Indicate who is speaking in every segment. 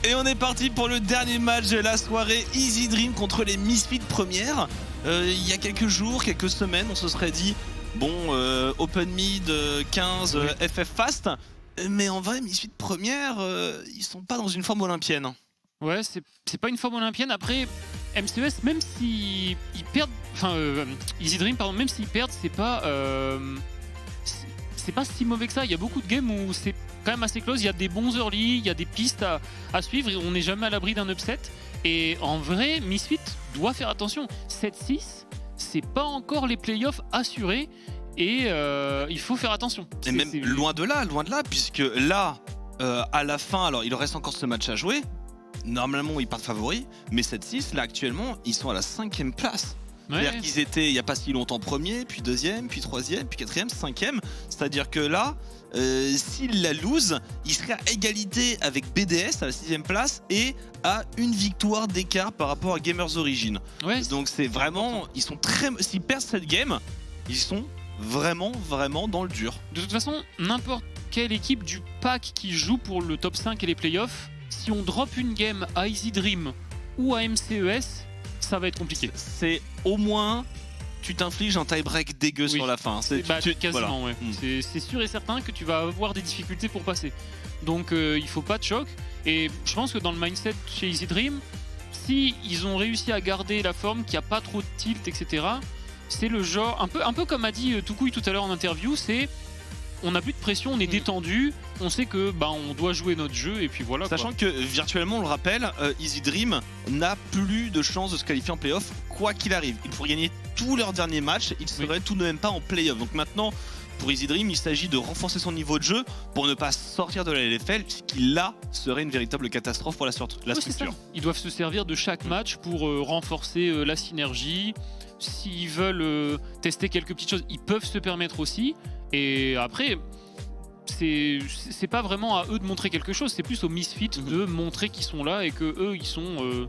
Speaker 1: Et on est parti pour le dernier match de la soirée, Easy Dream contre les Misfits première. Il y a quelques jours, quelques semaines, on se serait dit, bon, Open Mid 15, FF Fast. Mais en vrai, Misfits première, ils sont pas dans une forme olympienne.
Speaker 2: Ouais, c'est pas une forme olympienne. Après, MCES, même s'ils perdent, enfin, Easy Dream, pardon, même s'ils perdent, c'est pas si mauvais que ça. Il y a beaucoup de games où c'est quand même assez close. Il y a des bons early, il y a des pistes à suivre. Et on n'est jamais à l'abri d'un upset. Et en vrai, Misfits doit faire attention. 7-6, c'est pas encore les playoffs assurés. Et il faut faire attention.
Speaker 1: Et même loin de là, puisque là, à la fin, alors il reste encore ce match à jouer. Normalement, ils partent favoris, mais 7-6, là actuellement, ils sont à la 5e place.
Speaker 2: Ouais.
Speaker 1: C'est-à-dire qu'ils étaient il n'y a pas si longtemps premier, puis deuxième, puis troisième, puis quatrième, cinquième. C'est-à-dire que là, s'ils la lose, ils seraient à égalité avec BDS à la 6e place et à une victoire d'écart par rapport à Gamers Origin.
Speaker 2: Ouais,
Speaker 1: donc c'est vraiment, ils sont très, s'ils perdent cette game, ils sont vraiment dans le dur.
Speaker 2: De toute façon, n'importe quelle équipe du pack qui joue pour le top 5 et les playoffs, si on drop une game à Easy Dream ou à MCES, ça va être compliqué.
Speaker 1: C'est au moins, tu t'infliges un tie-break dégueu sur la fin.
Speaker 2: Quasiment,
Speaker 1: voilà.
Speaker 2: Ouais. C'est sûr et certain que tu vas avoir des difficultés pour passer. Donc il faut pas de choc. Et je pense que dans le mindset chez Easy Dream, si ils ont réussi à garder la forme, qu'il n'y a pas trop de tilt, etc., c'est le genre, un peu comme a dit Toucouille tout à l'heure en interview, c'est on n'a plus de pression, on est détendu, on sait que on doit jouer notre jeu et puis voilà.
Speaker 1: Sachant que virtuellement, on le rappelle, Easy Dream n'a plus de chance de se qualifier en playoff quoi qu'il arrive. Ils pourraient gagner tous leurs derniers matchs, ils seraient tout de même pas en playoff. Donc maintenant, pour Easy Dream, il s'agit de renforcer son niveau de jeu pour ne pas sortir de la LFL, qui là serait une véritable catastrophe pour la structure.
Speaker 2: Ils doivent se servir de chaque match pour renforcer la synergie. S'ils veulent tester quelques petites choses, ils peuvent se permettre aussi. Et après, c'est pas vraiment à eux de montrer quelque chose, c'est plus aux Misfits de montrer qu'ils sont là et que eux ils sont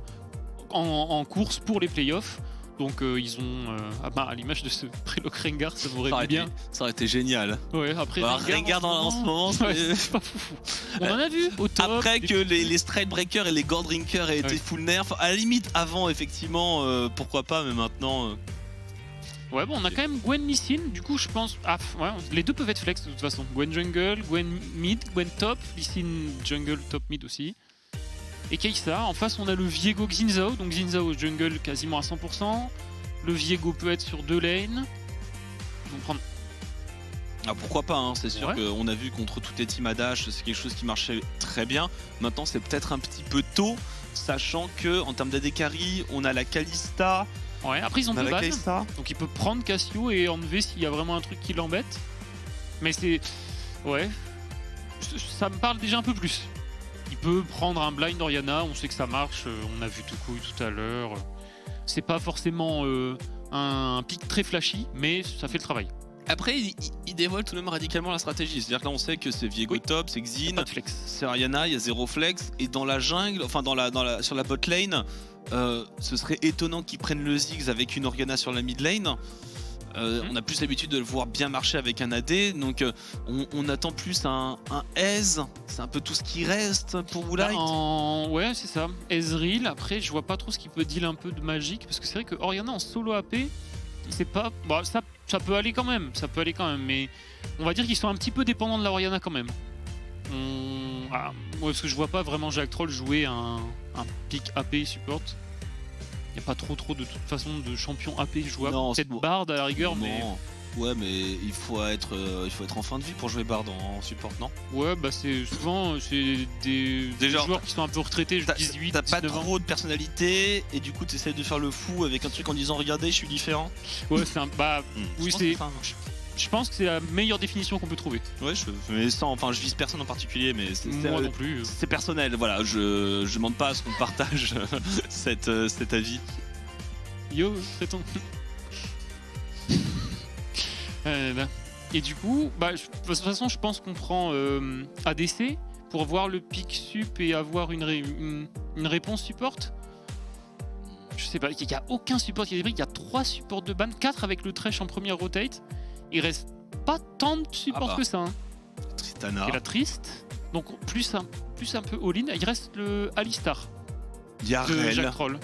Speaker 2: en course pour les playoffs. Donc ils ont à l'image de ce Prelock Rengar, ça m'aurait bien.
Speaker 1: Ça aurait été génial.
Speaker 2: Ouais, après
Speaker 1: Rengar en ce moment, c'est
Speaker 2: pas fou. On en a vu au top.
Speaker 1: Après que les Stride Breakers et les Gore Drinkers aient été full nerf, à la limite avant effectivement, pourquoi pas, mais maintenant.
Speaker 2: Ouais, bon, on a quand même Gwen Lysine, du coup je pense. Les deux peuvent être flex de toute façon. Gwen jungle, Gwen mid, Gwen top, Lysine jungle, top mid aussi. Et Kai'Sa, en face on a le Viego Xin-Zhao, donc Xin-Zhao jungle quasiment à 100%. Le Viego peut être sur 2 lanes. Ils vont prendre.
Speaker 1: Ah, pourquoi pas, hein. C'est sûr qu'on a vu contre toutes les teams à dash, c'est quelque chose qui marchait très bien. Maintenant c'est peut-être un petit peu tôt, sachant que en termes d'AD carry, on a la Kalista.
Speaker 2: Ouais, après ils ont 2 ban, donc il peut prendre Cassio et enlever s'il y a vraiment un truc qui l'embête. Mais c'est... Ouais, ça me parle déjà un peu plus. Il peut prendre un blind Orianna, on sait que ça marche, on a vu Toucouille tout à l'heure. C'est pas forcément un pic très flashy, mais ça fait le travail.
Speaker 1: Après, il dévoile tout de même radicalement la stratégie. C'est-à-dire que là, on sait que c'est Viego top, c'est Xin, c'est Orianna, il y a 0 flex. Et dans la jungle, enfin sur la bot lane, ce serait étonnant qu'ils prennent le Ziggs avec une Orianna sur la mid lane. On a plus l'habitude de le voir bien marcher avec un AD, donc on attend plus un Ez. C'est un peu tout ce qui reste pour Woolite.
Speaker 2: Ouais, c'est ça. Ezreal, après, je vois pas trop ce qui peut deal un peu de magique, parce que c'est vrai que Orianna en solo AP, c'est pas... ça peut aller quand même, mais on va dire qu'ils sont un petit peu dépendants de la Orianna quand même. Parce que je vois pas vraiment Jack Troll jouer un pick AP support. Il n'y a pas trop de toute façon de champion AP jouable. Peut-être Bard à la rigueur, mais...
Speaker 1: Ouais, mais il faut être en fin de vie pour jouer Bard en support, non?
Speaker 2: Ouais, bah c'est souvent des joueurs qui sont un peu retraités, 18,
Speaker 1: t'as pas trop de personnalité et du coup tu essaies de faire le fou avec un truc en disant regardez, je suis différent.
Speaker 2: Ouais, c'est un... oui, c'est... Je pense que c'est la meilleure définition qu'on peut trouver.
Speaker 1: Ouais, je vise personne en particulier, mais
Speaker 2: moi non plus.
Speaker 1: C'est personnel, voilà, je demande pas à ce qu'on partage cet avis.
Speaker 2: Yo, traitons. Et du coup, de toute façon, je pense qu'on prend ADC pour voir le pick sup et avoir une réponse support. Je sais pas, il n'y a aucun support qui est pris, il y a 3 supports de ban, 4 avec le Thresh en première rotate. Il reste pas tant de supports que ça. Hein.
Speaker 1: Tristana.
Speaker 2: Et la Triste. Donc plus un peu all-in. Il reste le Alistar
Speaker 1: Il y a
Speaker 2: de
Speaker 1: Rel.
Speaker 2: Jack Troll.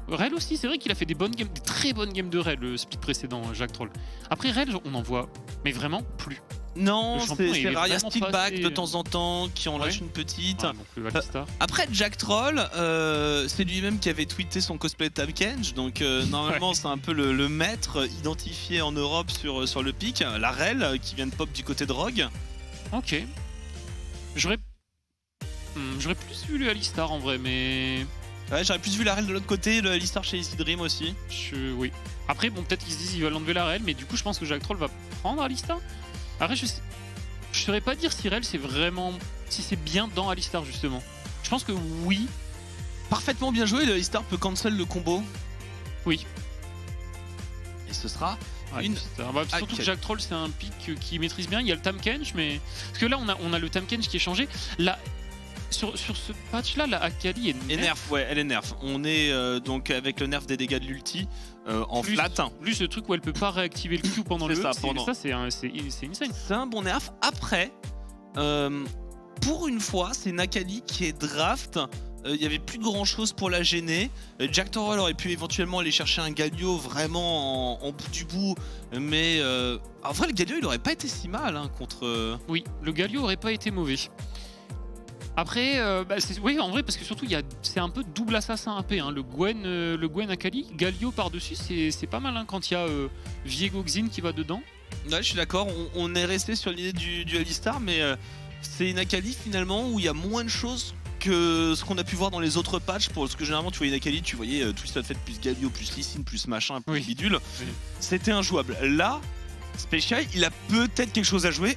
Speaker 2: Rel aussi, c'est vrai qu'il a fait des très bonnes games de Rel, le split précédent, Jack Troll. Après Rel, on en voit, mais vraiment plus.
Speaker 1: Non,
Speaker 2: Le champion
Speaker 1: c'est
Speaker 2: est
Speaker 1: rare. Il y a
Speaker 2: vraiment
Speaker 1: Steelback
Speaker 2: pas assez-
Speaker 1: de temps en temps qui en lâche
Speaker 2: Ouais.
Speaker 1: une petite.
Speaker 2: Ah, donc le Alistar.
Speaker 1: Après Jack Troll, c'est lui-même qui avait tweeté son cosplay de Tahm Kench, donc normalement c'est un peu le maître identifié en Europe sur le pic. La Rel qui vient de pop du côté de Rogue.
Speaker 2: Ok. J'aurais plus vu le Alistar en vrai, mais
Speaker 1: Ouais, j'aurais plus vu la Rel de l'autre côté, le Alistar chez Easy Dream aussi.
Speaker 2: oui. Après, bon, peut-être qu'ils se disent qu'ils veulent enlever la Rel, mais du coup, je pense que Jack Troll va prendre Alistar. Après, je saurais pas dire si Rel c'est vraiment, si c'est bien dans Alistar justement. Je pense que oui.
Speaker 1: Parfaitement bien joué, le Alistar peut cancel le combo.
Speaker 2: Oui.
Speaker 1: Et ce sera
Speaker 2: Ouais,
Speaker 1: une...
Speaker 2: surtout que Jack Troll c'est un pic qui maîtrise bien. Il y a le Tahm Kench, mais parce que là on a le Tahm Kench qui est changé. Là, sur ce patch là, la Akali est
Speaker 1: Et nerf, ouais, elle est nerf. On est donc avec le nerf des dégâts de l'ulti en
Speaker 2: plus,
Speaker 1: flat.
Speaker 2: Plus ce truc où elle peut pas réactiver le Q pendant le
Speaker 1: C'est
Speaker 2: E,
Speaker 1: ça,
Speaker 2: c'est insane.
Speaker 1: C'est un bon nerf. Après, pour une fois, c'est une Akali qui est draft. Il n'y avait plus de grand chose pour la gêner. Jack Troll aurait pu éventuellement aller chercher un Galio vraiment en bout du bout. Mais en vrai, le Galio il aurait pas été si mal hein, contre.
Speaker 2: Oui, le Galio aurait pas été mauvais. Après, oui, en vrai, parce que surtout, c'est un peu double assassin AP. Hein. Le Gwen Akali, Galio par-dessus, c'est pas mal hein, quand il y a Viego Xin qui va dedans.
Speaker 1: Ouais, je suis d'accord. On est resté sur l'idée du Alistar, mais c'est une Akali finalement où il y a moins de choses que ce qu'on a pu voir dans les autres patchs. Parce que généralement, tu voyais une Akali, tu voyais Twisted Fate plus Galio, plus Lee Sin, plus machin, plus bidule.
Speaker 2: Oui.
Speaker 1: C'était injouable. Là, Special, il a peut-être quelque chose à jouer.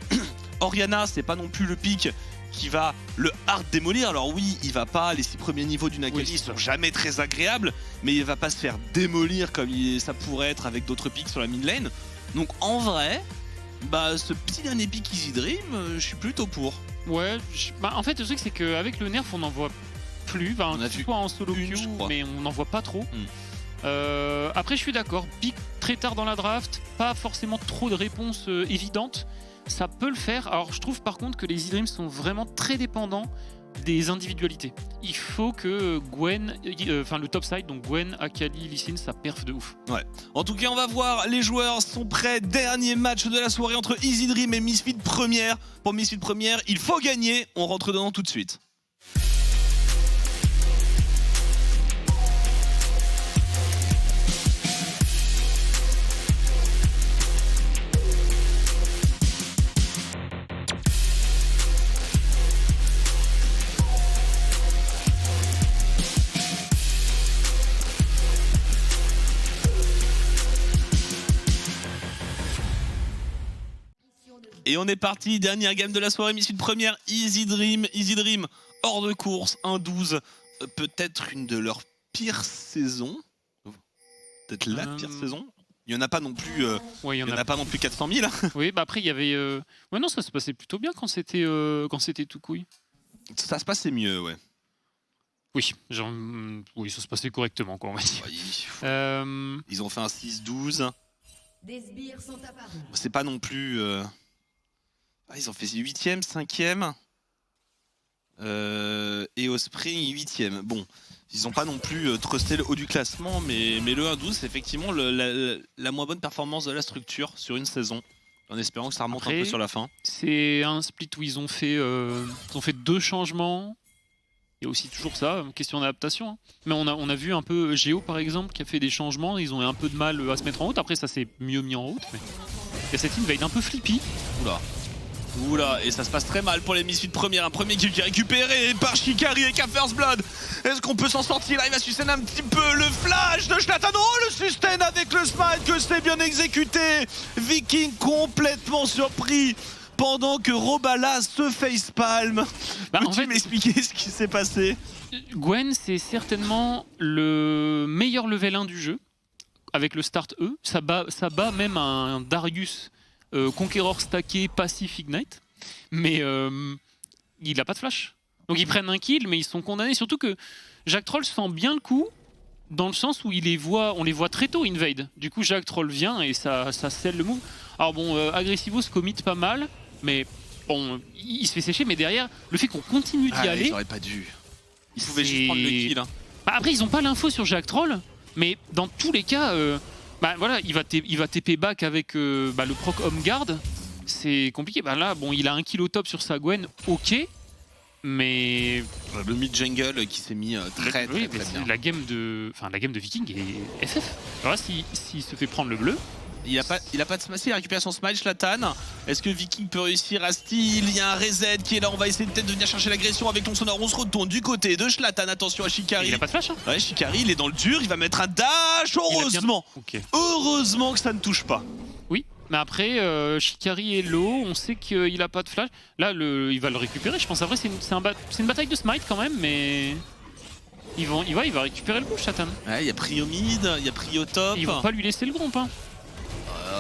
Speaker 1: Orianna, c'est pas non plus le pic qui va le hard démolir. Alors oui, il va pas, les 6 premiers niveaux d'une Akali sont jamais très agréables, mais il va pas se faire démolir comme ça pourrait être avec d'autres pics sur la mid lane. Donc en vrai, ce petit dernier pic Easy Dream, je suis plutôt pour.
Speaker 2: Ouais, en fait le truc c'est qu'avec le nerf on n'en voit plus,
Speaker 1: On a
Speaker 2: que ce
Speaker 1: vu
Speaker 2: soit en solo
Speaker 1: une,
Speaker 2: queue,
Speaker 1: je crois.
Speaker 2: mais on n'en voit pas trop. Après je suis d'accord, pic très tard dans la draft, pas forcément trop de réponses évidentes. Ça peut le faire. Alors je trouve par contre que les Easy Dreams sont vraiment très dépendants des individualités. Il faut que Gwen, le top side, donc Gwen, Akali, Lee Sin, ça perf de ouf.
Speaker 1: Ouais. En tout cas, on va voir, les joueurs sont prêts. Dernier match de la soirée entre Easy Dream et Misfit Première. Pour Misfit Première, il faut gagner. On rentre dedans tout de suite. Et on est parti, dernière game de la soirée, Misfit Première, Easy Dream hors de course, 1-12, peut-être une de leurs pires saisons, peut-être la pire saison. Il n'y en a pas non plus,
Speaker 2: ouais,
Speaker 1: il y en a pas non plus 400 000.
Speaker 2: Oui, après il y avait, ouais non, ça se passait plutôt bien quand c'était tout couille.
Speaker 1: Ça se passait mieux, ouais.
Speaker 2: Oui, oui, ça se passait correctement, quoi, on va dire.
Speaker 1: Ouais, ils ont fait un 6-12.
Speaker 3: Des sbires sont apparus.
Speaker 1: C'est pas non plus... ils ont fait 8ème, 5ème. Et au spring, 8ème. Bon, ils ont pas non plus trusté le haut du classement, mais le 1-12, c'est effectivement la moins bonne performance de la structure sur une saison. En espérant que ça remonte un peu sur la fin.
Speaker 2: C'est un split où ils ont fait 2 changements. Il y a aussi toujours ça, question d'adaptation. Hein. Mais on a vu un peu Géo par exemple qui a fait des changements, ils ont eu un peu de mal à se mettre en route. Après ça s'est mieux mis en route. Mais... il y a cette invade un peu flippy.
Speaker 1: Oula, et ça se passe très mal pour les Misfits Première. Un premier kill qui est récupéré par Shikari et First Blood. Est-ce qu'on peut s'en sortir? Là, il va sustain un petit peu le flash de Zlatan. Oh, le sustain avec le smite, que c'est bien exécuté. Viking complètement surpris pendant que Robala se facepalm. Peux-tu m'expliquer ce qui s'est passé?
Speaker 2: Gwen, c'est certainement le meilleur level 1 du jeu. Avec le start E, ça bat même un Darius Conqueror stacké passif Ignite. Mais il a pas de flash. Donc ils prennent un kill, mais ils sont condamnés. Surtout que Jack Troll sent bien le coup, dans le sens où on les voit très tôt invade. Du coup, Jack Troll vient et ça scelle le move. Alors bon, Agressivos commit pas mal, mais bon, il se fait sécher, mais derrière, le fait qu'on continue d'y aller...
Speaker 1: Ils auraient pas dû. Ils pouvaient
Speaker 2: c'est-
Speaker 1: juste prendre le kill. Hein.
Speaker 2: Bah, après, ils ont pas l'info sur Jack Troll, mais dans tous les cas, bah, voilà, il va TP back avec bah, le proc Home Guard. C'est compliqué. Bah, là, bon, il a un kill au top sur sa Gwen, ok, mais
Speaker 1: Le mid jungle qui s'est mis très
Speaker 2: oui,
Speaker 1: très bien.
Speaker 2: la game de Viking est FF. Alors là, s'il se fait prendre le bleu,
Speaker 1: Il a pas de smash, il récupère son smite, Zlatan. Est-ce que Viking peut réussir à steal? Il y a un reset qui est là, on va essayer peut-être de venir chercher l'agression avec ton sonore. On se retourne du côté de Zlatan, attention à Shikari.
Speaker 2: il a pas de flash. Hein.
Speaker 1: Ouais, Shikari, il est dans le dur, il va mettre un dash, heureusement.
Speaker 2: Ok.
Speaker 1: Heureusement que ça ne touche pas.
Speaker 2: Oui, mais après, Shikari est low, on sait qu'il a pas de flash. Là, il va le récupérer, je pense. Après, c'est une bataille de smite quand même, mais... Il va récupérer le push, Zlatan.
Speaker 1: Ouais, il y a prio mid, il y a prio top.
Speaker 2: Ils vont pas lui laisser le groupe, hein.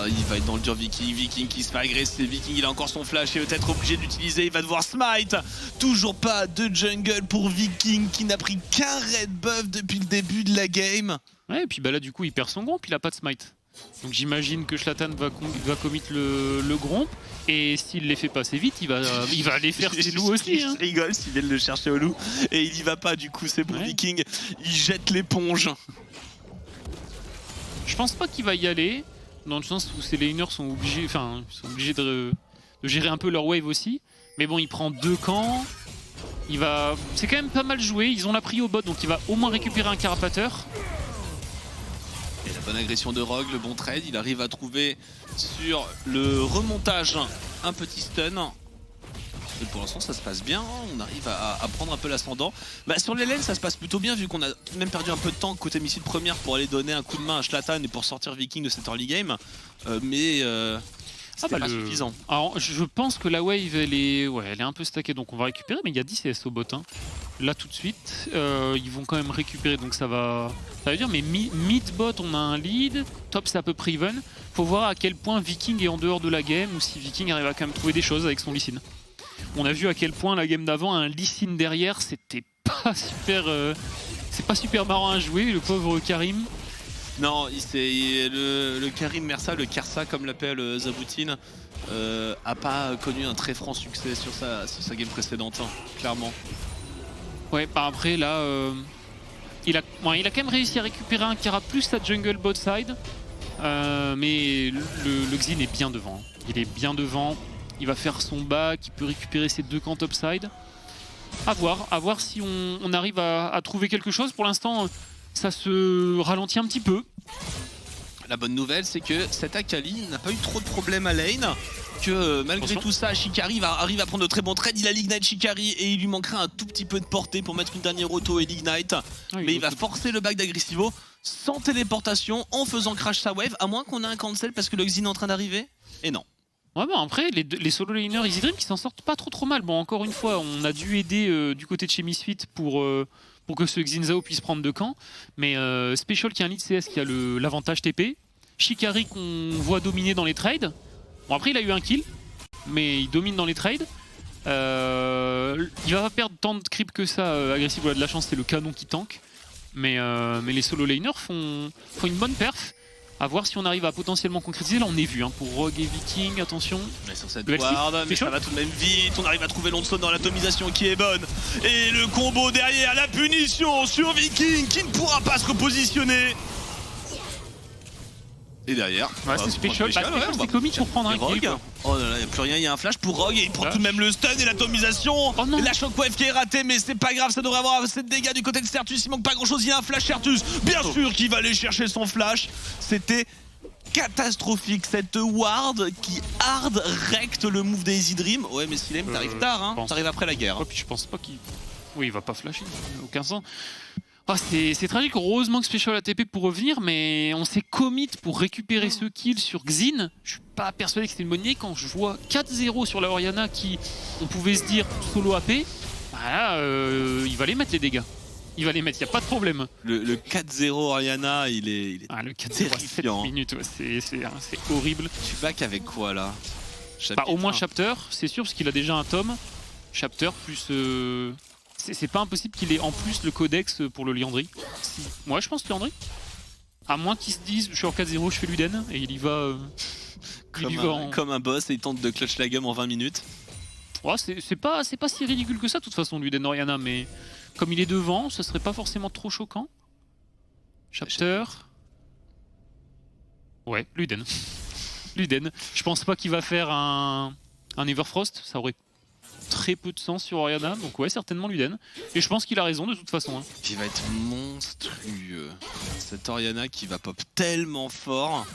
Speaker 1: Il va être dans le dur Viking qui se fait agresser. Viking, il a encore son flash et peut-être obligé d'utiliser. Il va devoir smite. Toujours pas de jungle pour Viking qui n'a pris qu'un red buff depuis le début de la game.
Speaker 2: Ouais, et puis bah là, du coup, il perd son groupe, il a pas de smite. Donc j'imagine que Zlatan va commit le groupe. Et s'il les fait passer vite, il va aller faire ses loups aussi. Hein.
Speaker 1: Je rigole s'il vient le chercher au loup. Et il y va pas, du coup, c'est pour Viking. Il jette l'éponge.
Speaker 2: Je pense pas qu'il va y aller. Dans le sens où ses laners sont obligés, de gérer un peu leur wave aussi. Mais bon, il prend 2 camps. C'est quand même pas mal joué. Ils ont la prio au bot, donc il va au moins récupérer un carapateur.
Speaker 1: Et la bonne agression de Rogue, le bon trade. Il arrive à trouver sur le remontage un petit stun. Et pour l'instant ça se passe bien, on arrive à prendre un peu l'ascendant. Bah, sur les lanes ça se passe plutôt bien vu qu'on a tout de même perdu un peu de temps côté missile première pour aller donner un coup de main à Zlatan et pour sortir Viking de cette early game. Mais c'est pas suffisant.
Speaker 2: Alors je pense que la wave elle est un peu stackée, donc on va récupérer, mais il y a 10 CS au bot. Hein. Là tout de suite, ils vont quand même récupérer, donc ça veut dire, mais mid-bot on a un lead, top c'est à peu près even. Faut voir à quel point Viking est en dehors de la game ou si Viking arrive à quand même trouver des choses avec son Lee Sin. On a vu à quel point la game d'avant, un Lee Sin derrière, c'était pas super... c'est pas super marrant à jouer, le pauvre Karim.
Speaker 1: Non, c'est le Karim Mersa, le Kersa comme l'appelle Zaboutine, a pas connu un très franc succès sur sa game précédente, hein, clairement.
Speaker 2: Ouais, bah après là, il a quand même réussi à récupérer un Kara plus sa jungle bot side, mais le Xin est bien devant. Il est bien devant. Il va faire son back, il peut récupérer ses 2 camps topside. À voir si on arrive à trouver quelque chose. Pour l'instant, ça se ralentit un petit peu.
Speaker 1: La bonne nouvelle, c'est que cet Akali n'a pas eu trop de problèmes à lane. Que malgré tout ça, Shikari arrive à prendre de très bons trades. Il a l'Ignite Shikari et il lui manquera un tout petit peu de portée pour mettre une dernière auto et l'Ignite. Mais il va forcer le back d'Agressivo sans téléportation en faisant crash sa wave, à moins qu'on ait un cancel parce que le Xin est en train d'arriver. Et non.
Speaker 2: Ouais, bon, après, les solo laners Easy Dream qui s'en sortent pas trop mal. Bon, encore une fois, on a dû aider du côté de chez Misfit pour que ce Xin Zhao puisse prendre 2 camps. Mais Special qui est un lead CS qui a l'avantage TP. Shikari qu'on voit dominer dans les trades. Bon, après, il a eu un kill, mais il domine dans les trades. Il va pas perdre tant de creep que ça. Agressif, il a de la chance, c'est le canon qui tank. Mais les solo laners font une bonne perf. À voir si on arrive à potentiellement concrétiser. Là, on est vu hein, pour Rogue et Viking, attention.
Speaker 1: Mais sur cette ward, mais ça va tout de même vite. On arrive à trouver l'onson dans l'atomisation qui est bonne. Et le combo derrière, la punition sur Viking qui ne pourra pas se repositionner. Et derrière,
Speaker 2: ouais, c'est Special. C'est comique pour prendre un kill.
Speaker 1: Oh là là, il n'y a plus rien, il y a un flash pour Rogue et il prend tout de même le stun et l'atomisation.
Speaker 2: Oh
Speaker 1: et la shockwave qui est ratée, mais c'est pas grave, ça devrait avoir assez de dégâts du côté de Certus. Il manque pas grand chose, il y a un flash Certus. Bien sûr qu'il va aller chercher son flash. C'était catastrophique cette ward qui hard recte le move des Easy Dream. Ouais, mais Silem, t'arrives tard, hein. T'arrives après la guerre.
Speaker 2: Ouais, puis je pense pas qu'il. Oui, il va pas flasher, aucun sens. Oh, c'est tragique, heureusement que Special a TP pour revenir, mais on s'est commit pour récupérer ce kill sur Xin. Je suis pas persuadé que c'était une bonne idée quand je vois 4-0 sur la Orianna qui, on pouvait se dire, solo AP. Bah là, il va les mettre les dégâts. Il va les mettre, il n'y a pas de problème.
Speaker 1: Le 4-0 Orianna, il est
Speaker 2: le 4-0 à 7 minutes, ouais, c'est horrible.
Speaker 1: Tu back avec quoi là?
Speaker 2: Bah, au moins Chapter, c'est sûr, parce qu'il a déjà un tome. Chapter plus... C'est pas impossible qu'il ait en plus le codex pour le Liandry. Moi je pense Liandry. À moins qu'il se dise je suis en 4-0, je fais l'Uden et il y va.
Speaker 1: Comme un boss et il tente de clutch la game en 20 minutes.
Speaker 2: Ouais, c'est pas si ridicule que ça, de toute façon, Luden Oriana, mais comme il est devant, ce serait pas forcément trop choquant. Chapter. Ouais, Luden. Luden. Je pense pas qu'il va faire un Everfrost, ça aurait très peu de sens sur Oriana, donc ouais, certainement Luden. Et je pense qu'il a raison de toute façon. Hein.
Speaker 1: Qui va être monstrueux. Cette Oriana qui va pop tellement fort.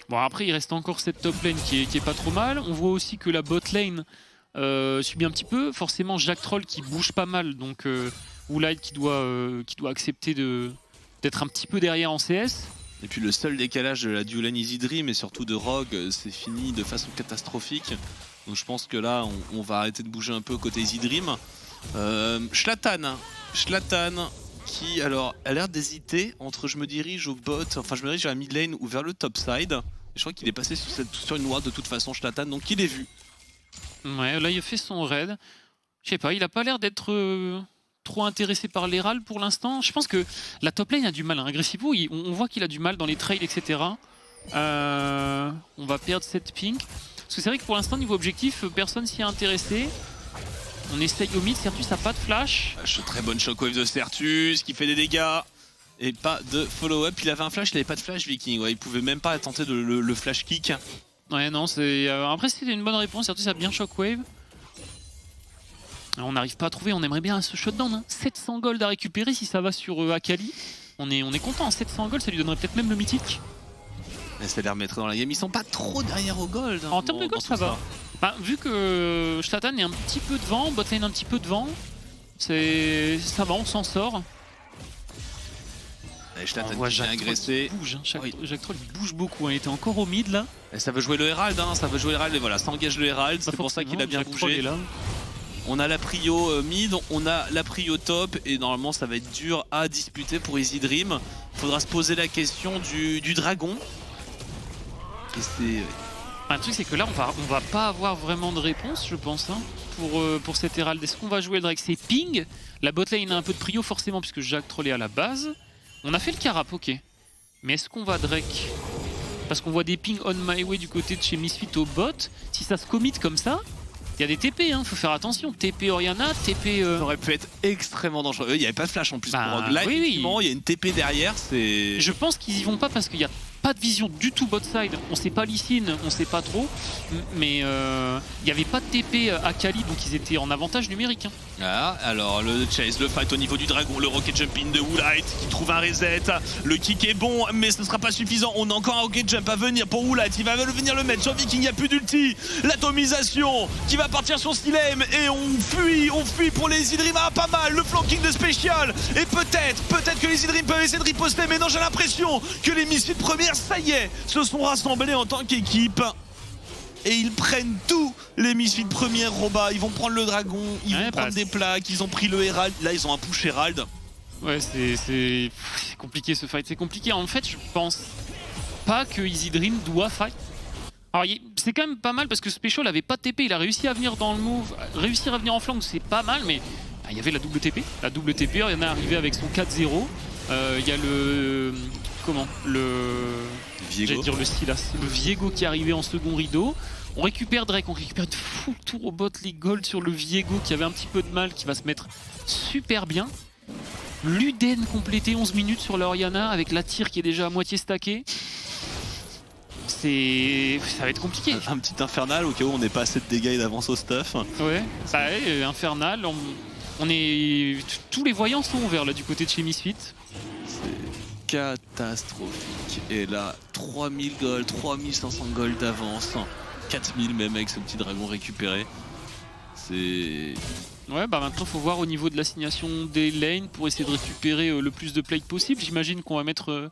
Speaker 2: Bon, après, il reste encore cette top lane qui est pas trop mal. On voit aussi que la bot lane subit un petit peu. Forcément, Jack Troll qui bouge pas mal, donc Woolite qui doit accepter d'être un petit peu derrière en CS.
Speaker 1: Et puis le seul décalage de la duo lane Easy Dream et surtout de Rogue, c'est fini de façon catastrophique. Donc je pense que là, on va arrêter de bouger un peu côté Easy Dream. Zlatan qui alors a l'air d'hésiter entre je me dirige au bot, enfin je me dirige vers la mid lane ou vers le top side. Et je crois qu'il est passé sur une ward de toute façon, Zlatan, donc il est vu.
Speaker 2: Ouais, là il a fait son raid. Je sais pas, il a pas l'air d'être trop intéressé par les râles pour l'instant. Je pense que la top lane a du mal. Hein. Agressivo, on voit qu'il a du mal dans les trades, etc. On va perdre cette ping. Parce que c'est vrai que pour l'instant, niveau objectif, personne s'y est intéressé. On essaye au mid, Certus a pas de flash.
Speaker 1: Très bonne shockwave de Certus qui fait des dégâts. Et pas de follow-up. Il avait un flash, il avait pas de flash Viking. Ouais, il pouvait même pas tenter de le flash kick.
Speaker 2: Ouais, non, c'est. Après, c'était une bonne réponse. Certus a bien shockwave. On n'arrive pas à trouver, on aimerait bien ce shutdown. Hein. 700 gold à récupérer si ça va sur Akali. On est content, 700 gold, ça lui donnerait peut-être même le mythique.
Speaker 1: Et ça les remettrait dans la game. Ils sont pas trop derrière au gold. Hein,
Speaker 2: en termes de gold, ça va. Enfin, vu que Zlatan est un petit peu devant, botlane un petit peu devant, ça va, on s'en sort.
Speaker 1: On voit Jack agressé.
Speaker 2: Il bouge, hein. Jack Troll il bouge beaucoup, hein. Il était encore au mid là.
Speaker 1: Et ça veut jouer le Herald, hein. Ça veut jouer le Herald et voilà, ça engage le Herald. C'est pour ça qu'il a bien bougé. On a la prio mid, on a la prio top et normalement ça va être dur à disputer pour Easy Dream. Faudra se poser la question du dragon. Et c'est...
Speaker 2: Un truc c'est que là on va pas avoir vraiment de réponse je pense hein, pour cet Herald. Est-ce qu'on va jouer le Drake? C'est ping. La botlane a un peu de prio forcément puisque Jack Troll est à la base. On a fait le carap, ok. Mais est-ce qu'on va Drake? Parce qu'on voit des pings on my way du côté de chez Misfit au bot. Si ça se commit comme ça, il y a des TP, hein, faut faire attention. TP Oriana, TP...
Speaker 1: Ça aurait pu être extrêmement dangereux. Il n'y avait pas de flash en plus pour Rogue. Là, effectivement, il y a une TP derrière, c'est...
Speaker 2: Je pense qu'ils y vont pas parce qu'il y a pas de vision du tout bot side. On sait pas Lee Sin, on sait pas trop. Mais il n'y avait pas de TP à Kali, donc ils étaient en avantage numérique. Hein.
Speaker 1: Ah, alors le chase, le fight au niveau du dragon, le rocket jump in de Woolite qui trouve un reset. Le kick est bon, mais ce ne sera pas suffisant. On a encore un rocket jump à venir pour Woolite. Il va venir le mettre sur Viking, il n'y a plus d'ulti. L'atomisation qui va partir sur Stylem et on fuit pour les Easy Dream. Ah, pas mal, le flanking de Spécial. Et peut-être que les Easy Dream peuvent essayer de riposter, mais non, j'ai l'impression que les Misfits premières, ça y est, se sont rassemblés en tant qu'équipe. Et ils prennent tous les Misfits premières, Roba. Ils vont prendre le dragon, ils vont prendre des plaques, ils ont pris le Herald. Là, ils ont un push Herald.
Speaker 2: Ouais, c'est compliqué ce fight, c'est compliqué. En fait, je pense pas que Easy Dream doit fight. Alors, c'est quand même pas mal parce que Special avait pas de TP. Il a réussi à venir dans le move, réussir à venir en flank, c'est pas mal. Mais il y avait la double TP. La double TP, il y en a arrivé avec son 4-0. Il y a le... Comment? J'allais dire le Silas. Le Viego qui est arrivé en second rideau. On récupère Drake, on récupère une full tour au bot League Gold sur le Viego qui avait un petit peu de mal, qui va se mettre super bien. Luden complété 11 minutes sur l'Oriana avec la tire qui est déjà à moitié stackée. Ça va être compliqué.
Speaker 1: Un petit infernal au cas où on n'est pas assez de dégâts et d'avance au stuff.
Speaker 2: Ouais, infernal. On est... Tous les voyants sont ouverts là du côté de chez Misfit.
Speaker 1: Catastrophique. Et là, 3000 gold, 3500 gold d'avance, 4000 même avec ce petit dragon récupéré. C'est...
Speaker 2: Ouais, bah maintenant faut voir au niveau de l'assignation des lanes pour essayer de récupérer le plus de plates possible. J'imagine qu'on va mettre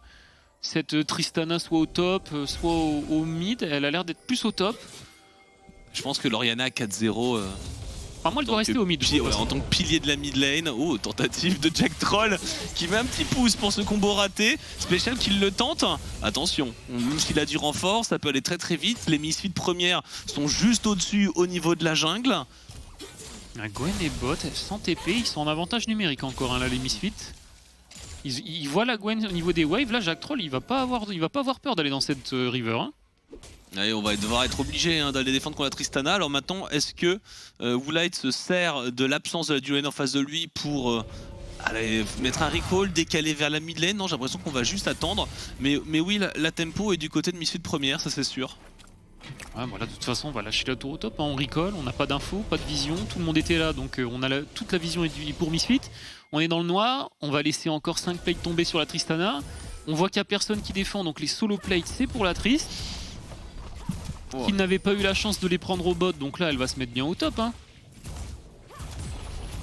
Speaker 2: cette Tristana soit au top, soit au mid. Elle a l'air d'être plus au top.
Speaker 1: Je pense que l'Oriana 4-0...
Speaker 2: Enfin, moi, elle doit rester au mid.
Speaker 1: Ouais, en tant que pilier de la mid lane. Oh, tentative de Jack Troll qui met un petit pouce pour ce combo raté. Spécial qui le tente. Attention, même s'il a du renfort, ça peut aller très très vite. Les Misfits premières sont juste au-dessus au niveau de la jungle.
Speaker 2: Gwen et bot, sans TP, ils sont en avantage numérique encore, hein, là, les Misfits. Ils voient la Gwen au niveau des waves. Là, Jack Troll, il va pas avoir peur d'aller dans cette river. Hein.
Speaker 1: Allez, on va devoir être obligé d'aller défendre contre la Tristana. Alors maintenant, est-ce que Woolite se sert de l'absence de la duo lane en face de lui pour aller mettre un recall, décaler vers la mid lane? Non, j'ai l'impression qu'on va juste attendre. Mais oui, la tempo est du côté de Misfit première, ça c'est sûr.
Speaker 2: Ouais, bon, là, de toute façon, on va lâcher la tour au top. Hein. On recall, on n'a pas d'infos, pas de vision. Tout le monde était là, donc on a toute la vision est pour Misfit. On est dans le noir, on va laisser encore 5 plates tomber sur la Tristana. On voit qu'il n'y a personne qui défend, donc les solo plates, c'est pour la Trist.
Speaker 1: Oh.
Speaker 2: Qui n'avait pas eu la chance de les prendre au bot, donc là, elle va se mettre bien au top. Hein.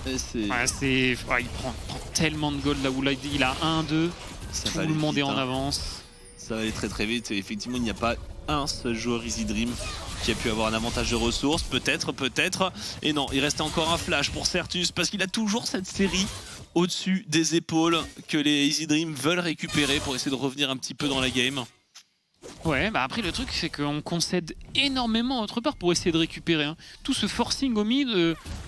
Speaker 1: Ouais,
Speaker 2: il prend tellement de gold là où là, il a 1-2. Tout le monde est en avance.
Speaker 1: Ça va aller très très vite et effectivement il n'y a pas un seul joueur Easy Dream qui a pu avoir un avantage de ressources, peut-être, et non, il restait encore un flash pour Certus parce qu'il a toujours cette série au-dessus des épaules que les Easy Dream veulent récupérer pour essayer de revenir un petit peu dans la game.
Speaker 2: Ouais, bah après le truc c'est qu'on concède énormément autre part pour essayer de récupérer. Hein. Tout ce forcing au mid,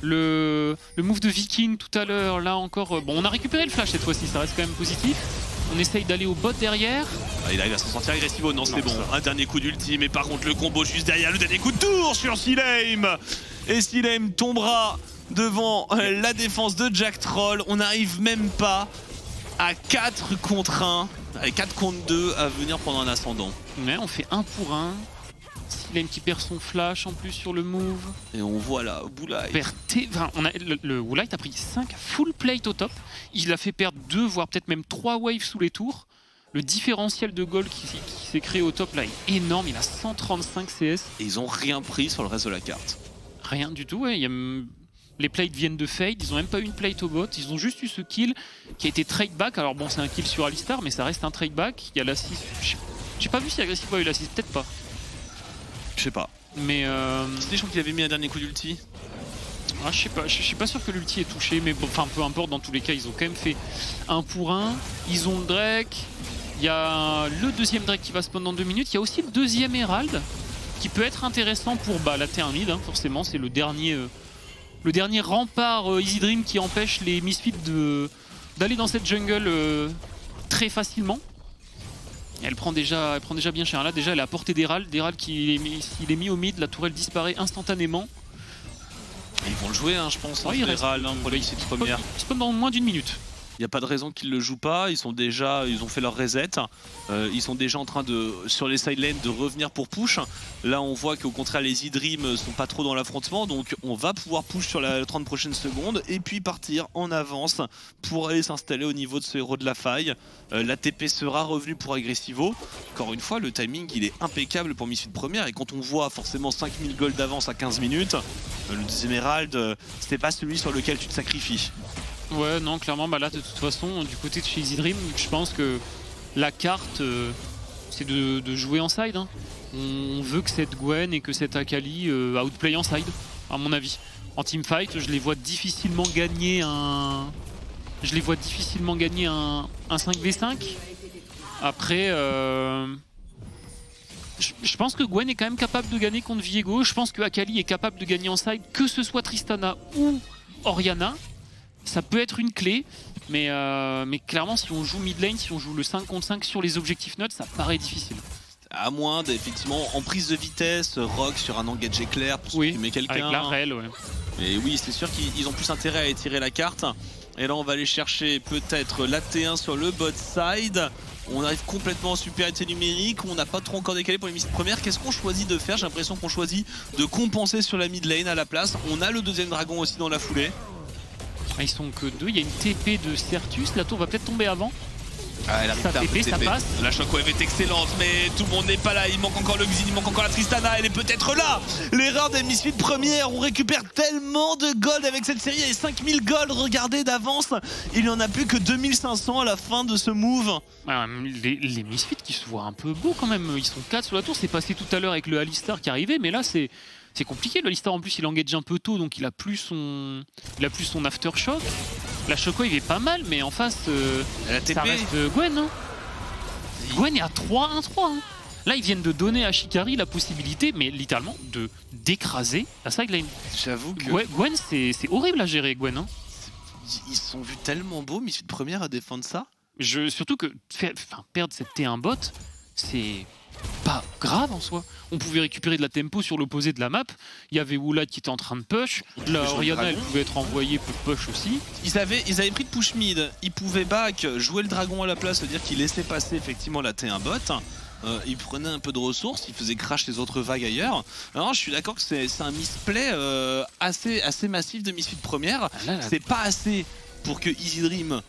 Speaker 2: le move de Viking tout à l'heure, là encore, bon on a récupéré le flash cette fois-ci, ça reste quand même positif. On essaye d'aller au bot derrière.
Speaker 1: Ah, il arrive à s'en sortir agressivement, non c'est bon, un dernier coup d'ulti, mais par contre le combo juste derrière, le dernier coup de tour sur Silame. Et Silame tombera devant la défense de Jack Troll, on n'arrive même pas à 4 contre 1, avec 4 contre 2 à venir pendant un ascendant.
Speaker 2: Ouais, on fait 1 pour 1. Silame qui perd son flash en plus sur le move.
Speaker 1: Et on voit là, Woolite.
Speaker 2: Le Woolite a pris 5 full plate au top. Il a fait perdre 2, voire peut-être même 3 waves sous les tours. Le différentiel de gold qui s'est créé au top là est énorme. Il a 135 CS.
Speaker 1: Et ils ont rien pris sur le reste de la carte.
Speaker 2: Rien du tout, ouais. Les plates viennent de fade, ils ont même pas eu une plate au bot, ils ont juste eu ce kill qui a été trade back. Alors bon, c'est un kill sur Alistar, mais ça reste un trade back. Il y a l'assist. J'ai pas vu si Agressif a eu l'assist, peut-être pas.
Speaker 1: Je sais pas.
Speaker 2: Mais
Speaker 1: je crois qu'il avait mis un dernier coup d'ulti.
Speaker 2: Ah, je sais pas, je suis pas sûr que l'ulti est touché, mais bon, enfin peu importe, dans tous les cas, ils ont quand même fait 1 pour 1. Ils ont le Drake, il y a le deuxième Drake qui va spawn dans 2 minutes, il y a aussi le deuxième Herald qui peut être intéressant pour la terre mid, hein, forcément, c'est le dernier rempart Easy Dream qui empêche les Misfits d'aller dans cette jungle très facilement. Elle prend déjà bien cher. Là, déjà, elle est à portée d'Herald. D'Herald qui est mis au mid, la tourelle disparaît instantanément.
Speaker 1: Ils vont le jouer, hein, je pense.
Speaker 2: Ouais, il reste
Speaker 1: Herald pour les premières.
Speaker 2: Il spawn dans moins d'1 minute.
Speaker 1: Il n'y a pas de raison qu'ils ne le jouent pas, ils ont fait leur reset, ils sont déjà en train de, sur les side lanes, de revenir pour push. Là on voit qu'au contraire les Easy Dream sont pas trop dans l'affrontement, donc on va pouvoir push sur la 30 prochaines secondes et puis partir en avance pour aller s'installer au niveau de ce héros de la faille. La TP sera revenue pour Agressivo. Encore une fois, le timing il est impeccable pour Misfit première et quand on voit forcément 5000 gold d'avance à 15 minutes, le deuxième Herald, c'était pas celui sur lequel tu te sacrifies.
Speaker 2: Ouais, non, clairement, là, de toute façon, du côté de chez Easy Dream, je pense que la carte, c'est de jouer en side. Hein. On veut que cette Gwen et que cette Akali outplay en side, à mon avis. En teamfight, je les vois difficilement gagner un 5v5. Après, je pense que Gwen est quand même capable de gagner contre Viego. Je pense que Akali est capable de gagner en side, que ce soit Tristana ou Orianna. Ça peut être une clé, mais clairement si on joue mid lane, si on joue le 5 contre 5 sur les objectifs neutres, ça paraît difficile.
Speaker 1: À moins d'effectivement en prise de vitesse, Rock sur un engage éclair pour supprimer quelqu'un.
Speaker 2: Avec la rel, ouais.
Speaker 1: Et oui, c'est sûr qu'ils ont plus intérêt à étirer la carte. Et là on va aller chercher peut-être la T1 sur le bot side. On arrive complètement en supériorité numérique, on n'a pas trop encore décalé pour les missions premières. Qu'est-ce qu'on choisit de faire? J'ai l'impression qu'on choisit de compenser sur la mid lane à la place. On a le deuxième dragon aussi dans la foulée.
Speaker 2: Ils sont que 2, il y a une TP de Certus, la tour va peut-être tomber avant.
Speaker 1: Ah, elle arrive
Speaker 2: ça TP, ça passe.
Speaker 1: La shockwave est excellente, mais tout le monde n'est pas là. Il manque encore le Xin, il manque encore la Tristana. Elle est peut-être là. L'erreur des Misfits première. On récupère tellement de gold avec cette série. Il y a 5000 gold, regardez d'avance. Il n'y en a plus que 2500 à la fin de ce move.
Speaker 2: Les Misfits qui se voient un peu beaux quand même. Ils sont 4 sur la tour. C'est passé tout à l'heure avec le Alistar qui arrivait, mais là c'est compliqué. Le Alistar en plus il engage un peu tôt, donc il a plus son aftershock. La shockwave est pas mal, mais en face, ça reste Gwen. Hein. Gwen est à 3-1-3. Hein. Là, ils viennent de donner à Shikari la possibilité, mais littéralement, d'écraser la sideline.
Speaker 1: J'avoue que
Speaker 2: Gwen, c'est horrible à gérer, Gwen. Hein.
Speaker 1: Ils sont vus tellement beaux, Misfits première à défendre ça.
Speaker 2: Surtout que perdre cette T1 bot, c'est pas grave en soi. On pouvait récupérer de la tempo sur l'opposé de la map. Il y avait Woolad qui était en train de push. La Orianna, elle pouvait être envoyée pour push aussi.
Speaker 1: Ils avaient pris de push mid, ils pouvaient back, jouer le dragon à la place, c'est-à-dire qu'ils laissaient passer effectivement la T1 bot. Ils prenaient un peu de ressources, ils faisaient crash les autres vagues ailleurs. Alors je suis d'accord que c'est un misplay assez massif de Misfit première. C'est pas assez pour que Easy Dream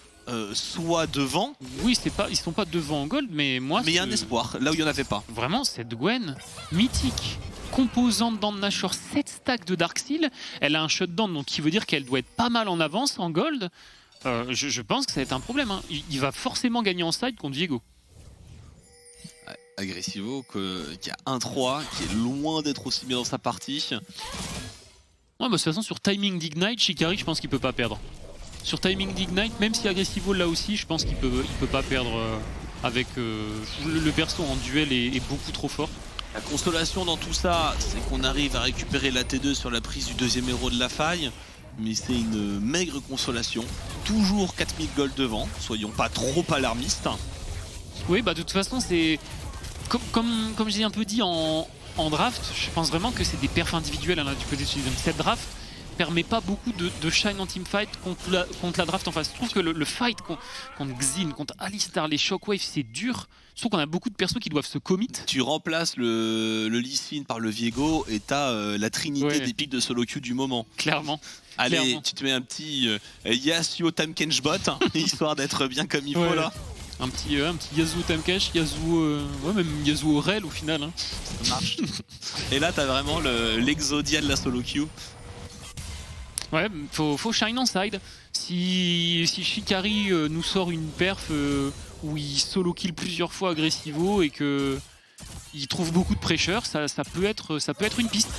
Speaker 1: soit devant.
Speaker 2: Oui, ils sont pas devant en gold, mais moi...
Speaker 1: Mais il y a un espoir, là où il n'y en avait pas.
Speaker 2: Vraiment, cette Gwen, mythique, composante dans le Nashor, 7 stacks de Darksteel, elle a un shutdown, donc qui veut dire qu'elle doit être pas mal en avance en gold. Je pense que ça va être un problème. Hein. Il va forcément gagner en side contre Viego.
Speaker 1: Agressivo, qui a 1-3, qui est loin d'être aussi bien dans sa partie.
Speaker 2: Ouais, bah, de toute façon, sur timing d'Ignite, Shikari, je pense qu'il peut pas perdre. Sur timing d'Ignite, même si Agressivo là aussi, je pense qu'il peut pas perdre avec le perso en duel est beaucoup trop fort.
Speaker 1: La consolation dans tout ça, c'est qu'on arrive à récupérer la T2 sur la prise du deuxième héros de la faille. Mais c'est une maigre consolation. Toujours 4000 gold devant, soyons pas trop alarmistes.
Speaker 2: Oui, bah de toute façon, c'est... Comme j'ai un peu dit en draft, je pense vraiment que c'est des perfs individuels hein, là, du côté de Suizum. Cette draft permet pas beaucoup de shine en teamfight contre la draft en face. Je trouve que le fight contre Xin, contre Alistar, les Shockwaves, c'est dur. Je trouve qu'on a beaucoup de persos qui doivent se commit.
Speaker 1: Tu remplaces le Lee Sin par le Viego et t'as la trinité des pics de solo queue du moment.
Speaker 2: Clairement.
Speaker 1: Allez,
Speaker 2: clairement.
Speaker 1: Tu te mets un petit Yasuo Tamkenchbot, histoire d'être bien comme il faut là.
Speaker 2: Un petit Yasuo Tamkesh, Yasuo... ouais, même Yasuo Rel au final. Hein.
Speaker 1: Ça marche. Et là, t'as vraiment l'exodia de la solo queue.
Speaker 2: Ouais, faut shine en side. Si Shikari nous sort une perf où il solo kill plusieurs fois Agressivo et que il trouve beaucoup de pressure, ça peut être une piste.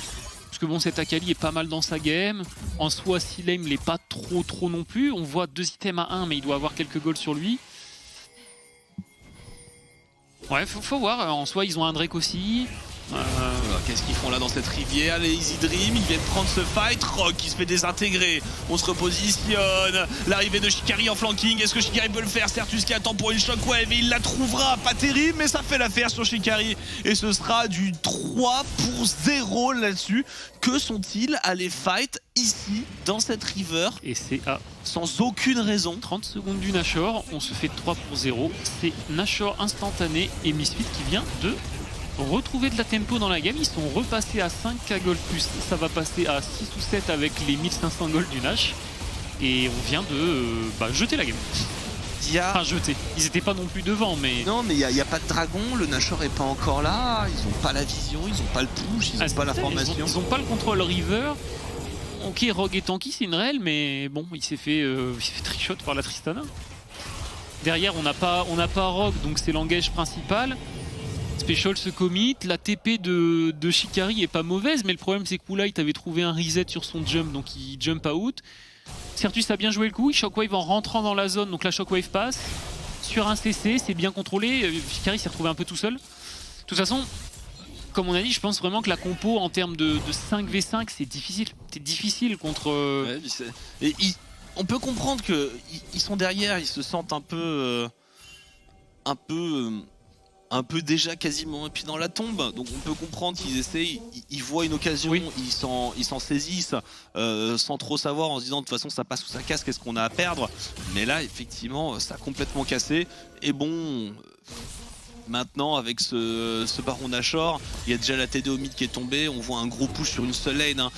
Speaker 2: Parce que bon, cet Akali est pas mal dans sa game. En soi, Silem l'est pas trop non plus. On voit 2 items à 1, mais il doit avoir quelques goals sur lui. Ouais, faut voir. En soi, ils ont un Drake aussi.
Speaker 1: Qu'est-ce qu'ils font là dans cette rivière? Les Easy Dream, ils viennent prendre ce fight. Rock qui se fait désintégrer. On se repositionne. L'arrivée de Shikari en flanking. Est-ce que Shikari peut le faire? Certus qui attend pour une shockwave et il la trouvera. Pas terrible, mais ça fait l'affaire sur Shikari. Et ce sera du 3-0 là-dessus. Que sont-ils allés fight ici, dans cette river?
Speaker 2: Et c'est à
Speaker 1: sans aucune raison.
Speaker 2: 30 secondes du Nashor. On se fait 3-0. C'est Nashor instantané et Misfit qui vient de retrouver de la tempo dans la game. Ils sont repassés à 5k gold plus, ça va passer à 6 ou 7 avec les 1500 gold du Nash. Et on vient de jeter la game. Enfin jeter, ils étaient pas non plus devant mais...
Speaker 1: Non mais il n'y a pas de dragon, le Nashor est pas encore là, ils ont pas la vision, ils ont pas le push, ils ont pas la formation.
Speaker 2: Ils ont pas le contrôle river. Ok, Rogue est tanky, c'est une réelle, mais bon, il s'est fait trickshot par la Tristana. Derrière on n'a pas Rogue, donc c'est l'engage principal. Special se commit, la TP de Shikari est pas mauvaise, mais le problème c'est que Woolite avait trouvé un reset sur son jump, donc il jump out. Certus a bien joué le coup, il shockwave en rentrant dans la zone, donc la shockwave passe. Sur un CC, c'est bien contrôlé, Shikari s'est retrouvé un peu tout seul. De toute façon, comme on a dit, je pense vraiment que la compo en termes de 5v5, c'est difficile contre...
Speaker 1: Ouais, on peut comprendre qu'ils sont derrière, ils se sentent un peu déjà quasiment puis dans la tombe, donc on peut comprendre qu'ils essayent, ils voient une occasion, oui. ils s'en saisissent sans trop savoir, en se disant de toute façon ça passe ou ça casse, qu'est-ce qu'on a à perdre. Mais là effectivement ça a complètement cassé. Et bon, maintenant avec ce Baron Nashor, il y a déjà la TD au mid qui est tombée, on voit un gros push sur une seule lane, hein.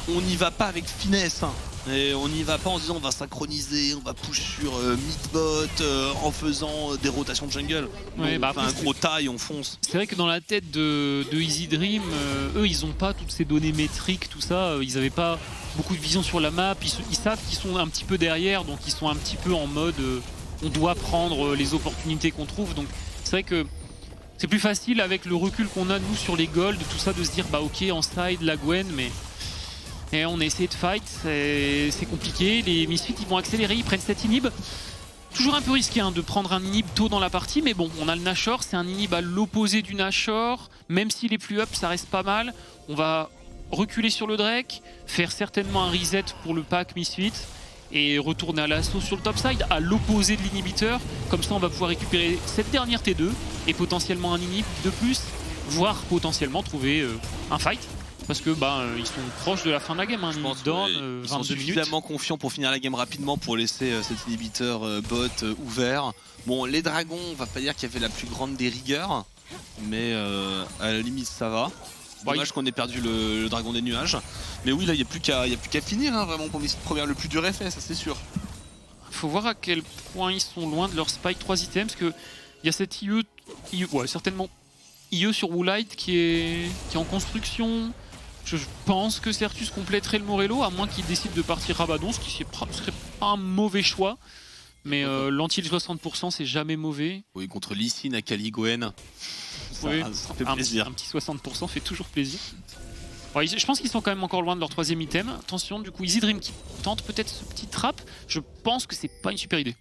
Speaker 1: On n'y va pas avec finesse, hein. Et on n'y va pas en se disant on va synchroniser, on va push sur mid-bot en faisant des rotations de jungle.
Speaker 2: Ouais,
Speaker 1: on fait un gros taille, on fonce.
Speaker 2: C'est vrai que dans la tête de Easy Dream, eux ils ont pas toutes ces données métriques, tout ça, ils avaient pas beaucoup de vision sur la map, ils savent qu'ils sont un petit peu derrière, donc ils sont un petit peu en mode on doit prendre les opportunités qu'on trouve. Donc c'est vrai que c'est plus facile avec le recul qu'on a nous sur les golds, tout ça, de se dire bah ok en side la Gwen, mais... Et on a essayé de fight, c'est compliqué, les Misfits ils vont accélérer, ils prennent cet inhib. Toujours un peu risqué hein, de prendre un inhib tôt dans la partie, mais bon, on a le Nashor, c'est un inhib à l'opposé du Nashor, même s'il est plus up, ça reste pas mal. On va reculer sur le Drake, faire certainement un reset pour le pack Misfit, et retourner à l'assaut sur le topside, à l'opposé de l'inhibiteur. Comme ça on va pouvoir récupérer cette dernière T2, et potentiellement un inhib de plus. voire potentiellement trouver un fight. Parce que ils sont proches de la fin de la game, hein.
Speaker 1: Je pense
Speaker 2: Down,
Speaker 1: ils
Speaker 2: 22
Speaker 1: sont
Speaker 2: minutes.
Speaker 1: suffisamment confiants pour finir la game rapidement pour laisser cet inhibiteur bot ouvert. Bon, les dragons, on va pas dire qu'il y avait la plus grande des rigueurs, mais à la limite ça va. Dommage qu'on ait perdu le dragon des nuages. Mais oui, là, il n'y a plus qu'à finir, hein, vraiment, pour Mystique première. Le plus dur est fait, ça c'est sûr.
Speaker 2: Faut voir à quel point ils sont loin de leur spike 3 items, parce que il y a cette IE, ouais, certainement IE sur Woolite qui est en construction. Je pense que Certus compléterait le Morello, à moins qu'il décide de partir Rabadon, ce qui serait pas un mauvais choix. Mais l'anti 60% c'est jamais mauvais.
Speaker 1: Oui, contre Lee Sin à Kaligoen,
Speaker 2: Oui,
Speaker 1: ça fait plaisir.
Speaker 2: Un petit 60% fait toujours plaisir. Ouais, je pense qu'ils sont quand même encore loin de leur 3ème item. Attention, du coup, Easy Dream qui tente peut-être ce petit trap. Je pense que c'est pas une super idée.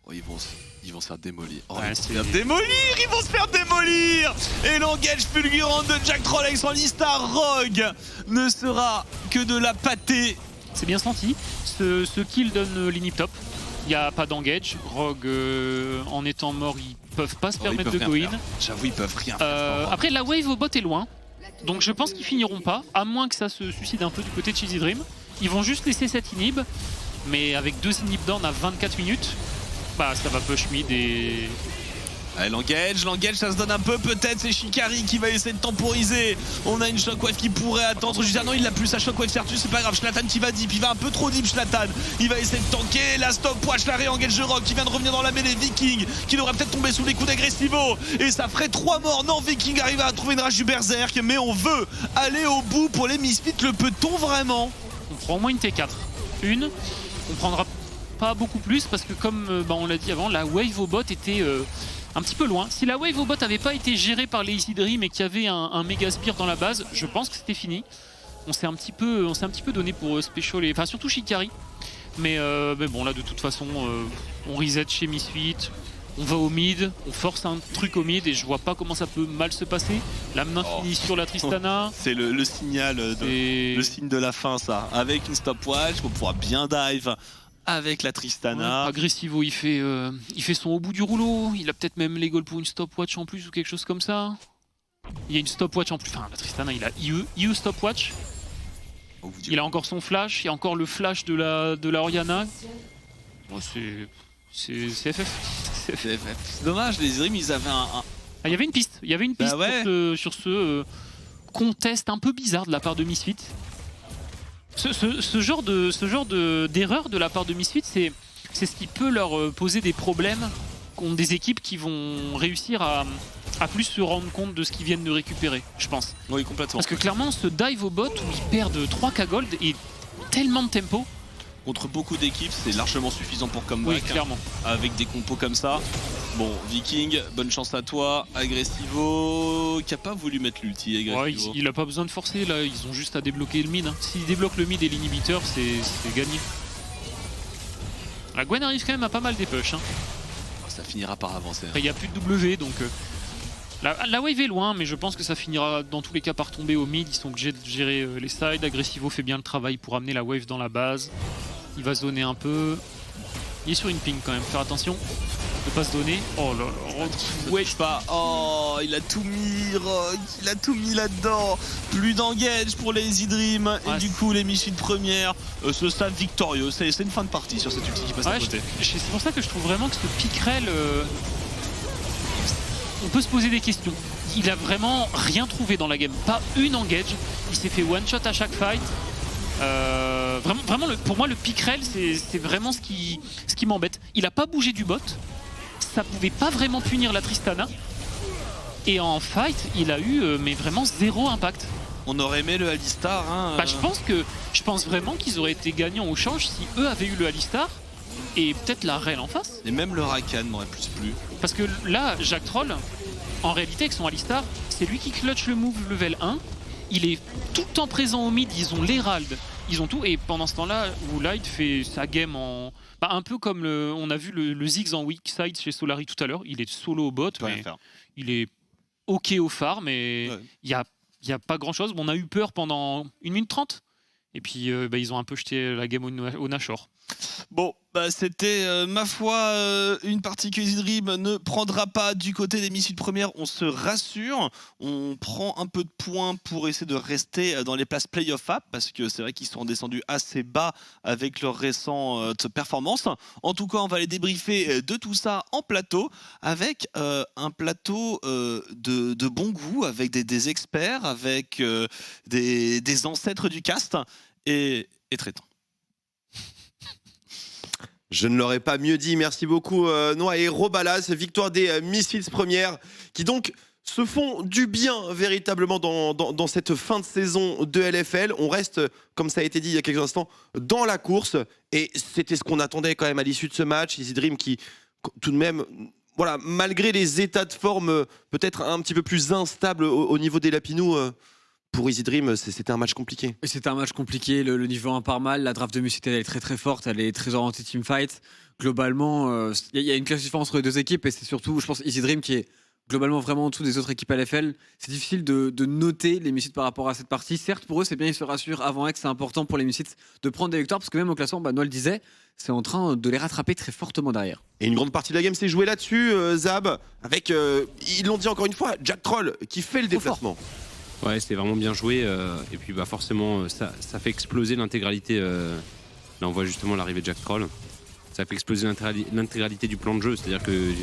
Speaker 1: Oh, ils vont se faire démolir. Oh,
Speaker 2: Ouais,
Speaker 1: ils vont se faire démolir. Ils vont se faire démolir. Et l'engage fulgurant de Jack Troll sur Alistar Rogue ne sera que de la pâtée.
Speaker 2: C'est bien senti. Ce kill donne l'inhib top. Il n'y a pas d'engage. Rogue, en étant mort, ils peuvent pas se permettre de go in.
Speaker 1: J'avoue, ils peuvent rien faire.
Speaker 2: Après, la wave au bot est loin. Donc je pense qu'ils finiront pas, à moins que ça se suicide un peu du côté de Cheesy Dream. Ils vont juste laisser cette inhib. Mais avec 2 inhib down à 24 minutes, ça va push mid et...
Speaker 1: Allez, l'engage, ça se donne un peu peut-être, c'est Shikari qui va essayer de temporiser. On a une Shockwave qui pourrait attendre, je dis non il l'a plus sa Shockwave Certus, c'est pas grave, Shlatan qui va deep, il va un peu trop deep Shlatan. Il va essayer de tanker, la stopwatch, la re-engage de Rock qui vient de revenir dans la mêlée, Viking qui devrait peut-être tomber sous les coups d'Agressivo. Et ça ferait 3 morts, non Viking arrive à trouver une rage du Berserk, mais on veut aller au bout pour les Misfits, le peut-on vraiment?
Speaker 2: On prend au moins une T4, on prendra pas beaucoup plus parce que comme on l'a dit avant, la wave au bot était... un petit peu loin. Si la wave au bot n'avait pas été gérée par les Easy Dream et qu'il y avait un méga spear dans la base, je pense que c'était fini. On s'est un petit peu donné pour Special et enfin surtout Shikari. Mais bon là de toute façon on reset chez Misfit, on va au mid, on force un truc au mid et je vois pas comment ça peut mal se passer. La main finit sur la Tristana.
Speaker 1: C'est le signal, le signe de la fin ça. Avec une stopwatch, on pourra bien dive avec la Tristana.
Speaker 2: Ouais, Agressivo il fait son au bout du rouleau, il a peut-être même les goals pour une stopwatch en plus ou quelque chose comme ça. Il y a une stopwatch en plus, enfin la Tristana il a IE stopwatch. Il a encore son flash, il y a encore le flash de la Oriana. Bon, c'est FF.
Speaker 1: C'est dommage, les Dream ils avaient un...
Speaker 2: Ah, il y avait une piste, ouais. sur ce contest un peu bizarre de la part de Misfit. Ce genre d'erreur de la part de Misfit, c'est ce qui peut leur poser des problèmes contre des équipes qui vont réussir à plus se rendre compte de ce qu'ils viennent de récupérer, je pense.
Speaker 1: Oui, complètement.
Speaker 2: Parce que clairement, ce dive au bot où ils perdent 3k gold et tellement de tempo.
Speaker 1: Contre beaucoup d'équipes, c'est largement suffisant pour comeback.
Speaker 2: Oui, clairement.
Speaker 1: Avec des compos comme ça. Bon, Viking, bonne chance à toi. Agressivo, qui a pas voulu mettre l'ulti.
Speaker 2: Ouais, il a pas besoin de forcer, là, ils ont juste à débloquer le mid. Hein. S'ils débloquent le mid et l'inhibiteur, c'est gagné. La Gwen arrive quand même à pas mal des push. Hein.
Speaker 1: Ça finira par avancer.
Speaker 2: Après, il n'y a plus de W, donc... La wave est loin, mais je pense que ça finira dans tous les cas par tomber au mid. Ils sont obligés de gérer les sides. Agressivo fait bien le travail pour amener la wave dans la base. Il va zoner un peu. Il est sur une ping quand même, faire attention de pas se donner. Oh là là,
Speaker 1: ouais, pas. Oh, il a tout mis, Rogue. Il a tout mis là-dedans. Plus d'engage pour les Easy Dream. Ouais, et du coup, les Misfits premières se savent victorieux. C'est une fin de partie sur cette ulti qui passe à côté.
Speaker 2: C'est pour ça que je trouve vraiment que ce Pickrell... on peut se poser des questions. Il a vraiment rien trouvé dans la game. Pas une engage. Il s'est fait one shot à chaque fight. Vraiment pour moi le Pickrell c'est vraiment ce qui m'embête. Il a pas bougé du bot, ça pouvait pas vraiment punir la Tristana et en fight il a eu mais vraiment 0 impact.
Speaker 1: On aurait aimé le Alistar hein,
Speaker 2: je pense vraiment qu'ils auraient été gagnants au change si eux avaient eu le Alistar et peut-être la Rel en face.
Speaker 1: Et même le Rakan m'aurait plus plu.
Speaker 2: Parce que là Jack Troll en réalité avec son Alistar c'est lui qui clutch le move level 1. Il est tout le temps présent au mid, ils ont l'Herald, ils ont tout. Et pendant ce temps-là, Woolite fait sa game en... un peu comme on a vu le Ziggs en weak side chez Solari tout à l'heure. Il est solo au bot, mais il est ok au farm, mais il y a pas grand-chose. On a eu peur pendant 1 minute 30. Et puis ils ont un peu jeté la game au Nashor.
Speaker 1: Bon, bah c'était ma foi une partie que Easy Dream ne prendra pas du côté des Misfits premières. On se rassure, on prend un peu de points pour essayer de rester dans les places play-off up parce que c'est vrai qu'ils sont descendus assez bas avec leur récente performance. En tout cas, on va les débriefer de tout ça en plateau avec un plateau de bon goût, avec des experts, avec des ancêtres du cast et traitants.
Speaker 4: Je ne l'aurais pas mieux dit, merci beaucoup Noah et Robalas, victoire des Misfits premières qui donc se font du bien véritablement dans cette fin de saison de LFL. On reste, comme ça a été dit il y a quelques instants, dans la course et c'était ce qu'on attendait quand même à l'issue de ce match. Easy Dream qui tout de même, voilà, malgré les états de forme peut-être un petit peu plus instables au niveau des Lapinous, pour Easy Dream, c'était un match compliqué.
Speaker 5: C'était un match compliqué, le niveau 1 part mal, la draft de Misfits elle est très très forte, elle est très orientée teamfight. Globalement, il y a une classe différence entre les deux équipes et c'est surtout, je pense, Easy Dream qui est globalement vraiment en dessous des autres équipes LFL. C'est difficile de noter les Misfits par rapport à cette partie. Certes, pour eux, c'est bien, ils se rassurent avant X, c'est important pour les Misfits de prendre des victoires parce que même au classement, Noël le disait, c'est en train de les rattraper très fortement derrière.
Speaker 4: Et une grande partie de la game s'est jouée là-dessus, Zab, avec, ils l'ont dit encore une fois, Jack Troll qui fait le déplacement.
Speaker 6: Ouais, c'était vraiment bien joué. Et puis forcément, ça fait exploser l'intégralité. Là, on voit justement l'arrivée de Jack Troll. Ça fait exploser l'intégralité du plan de jeu. C'est-à-dire que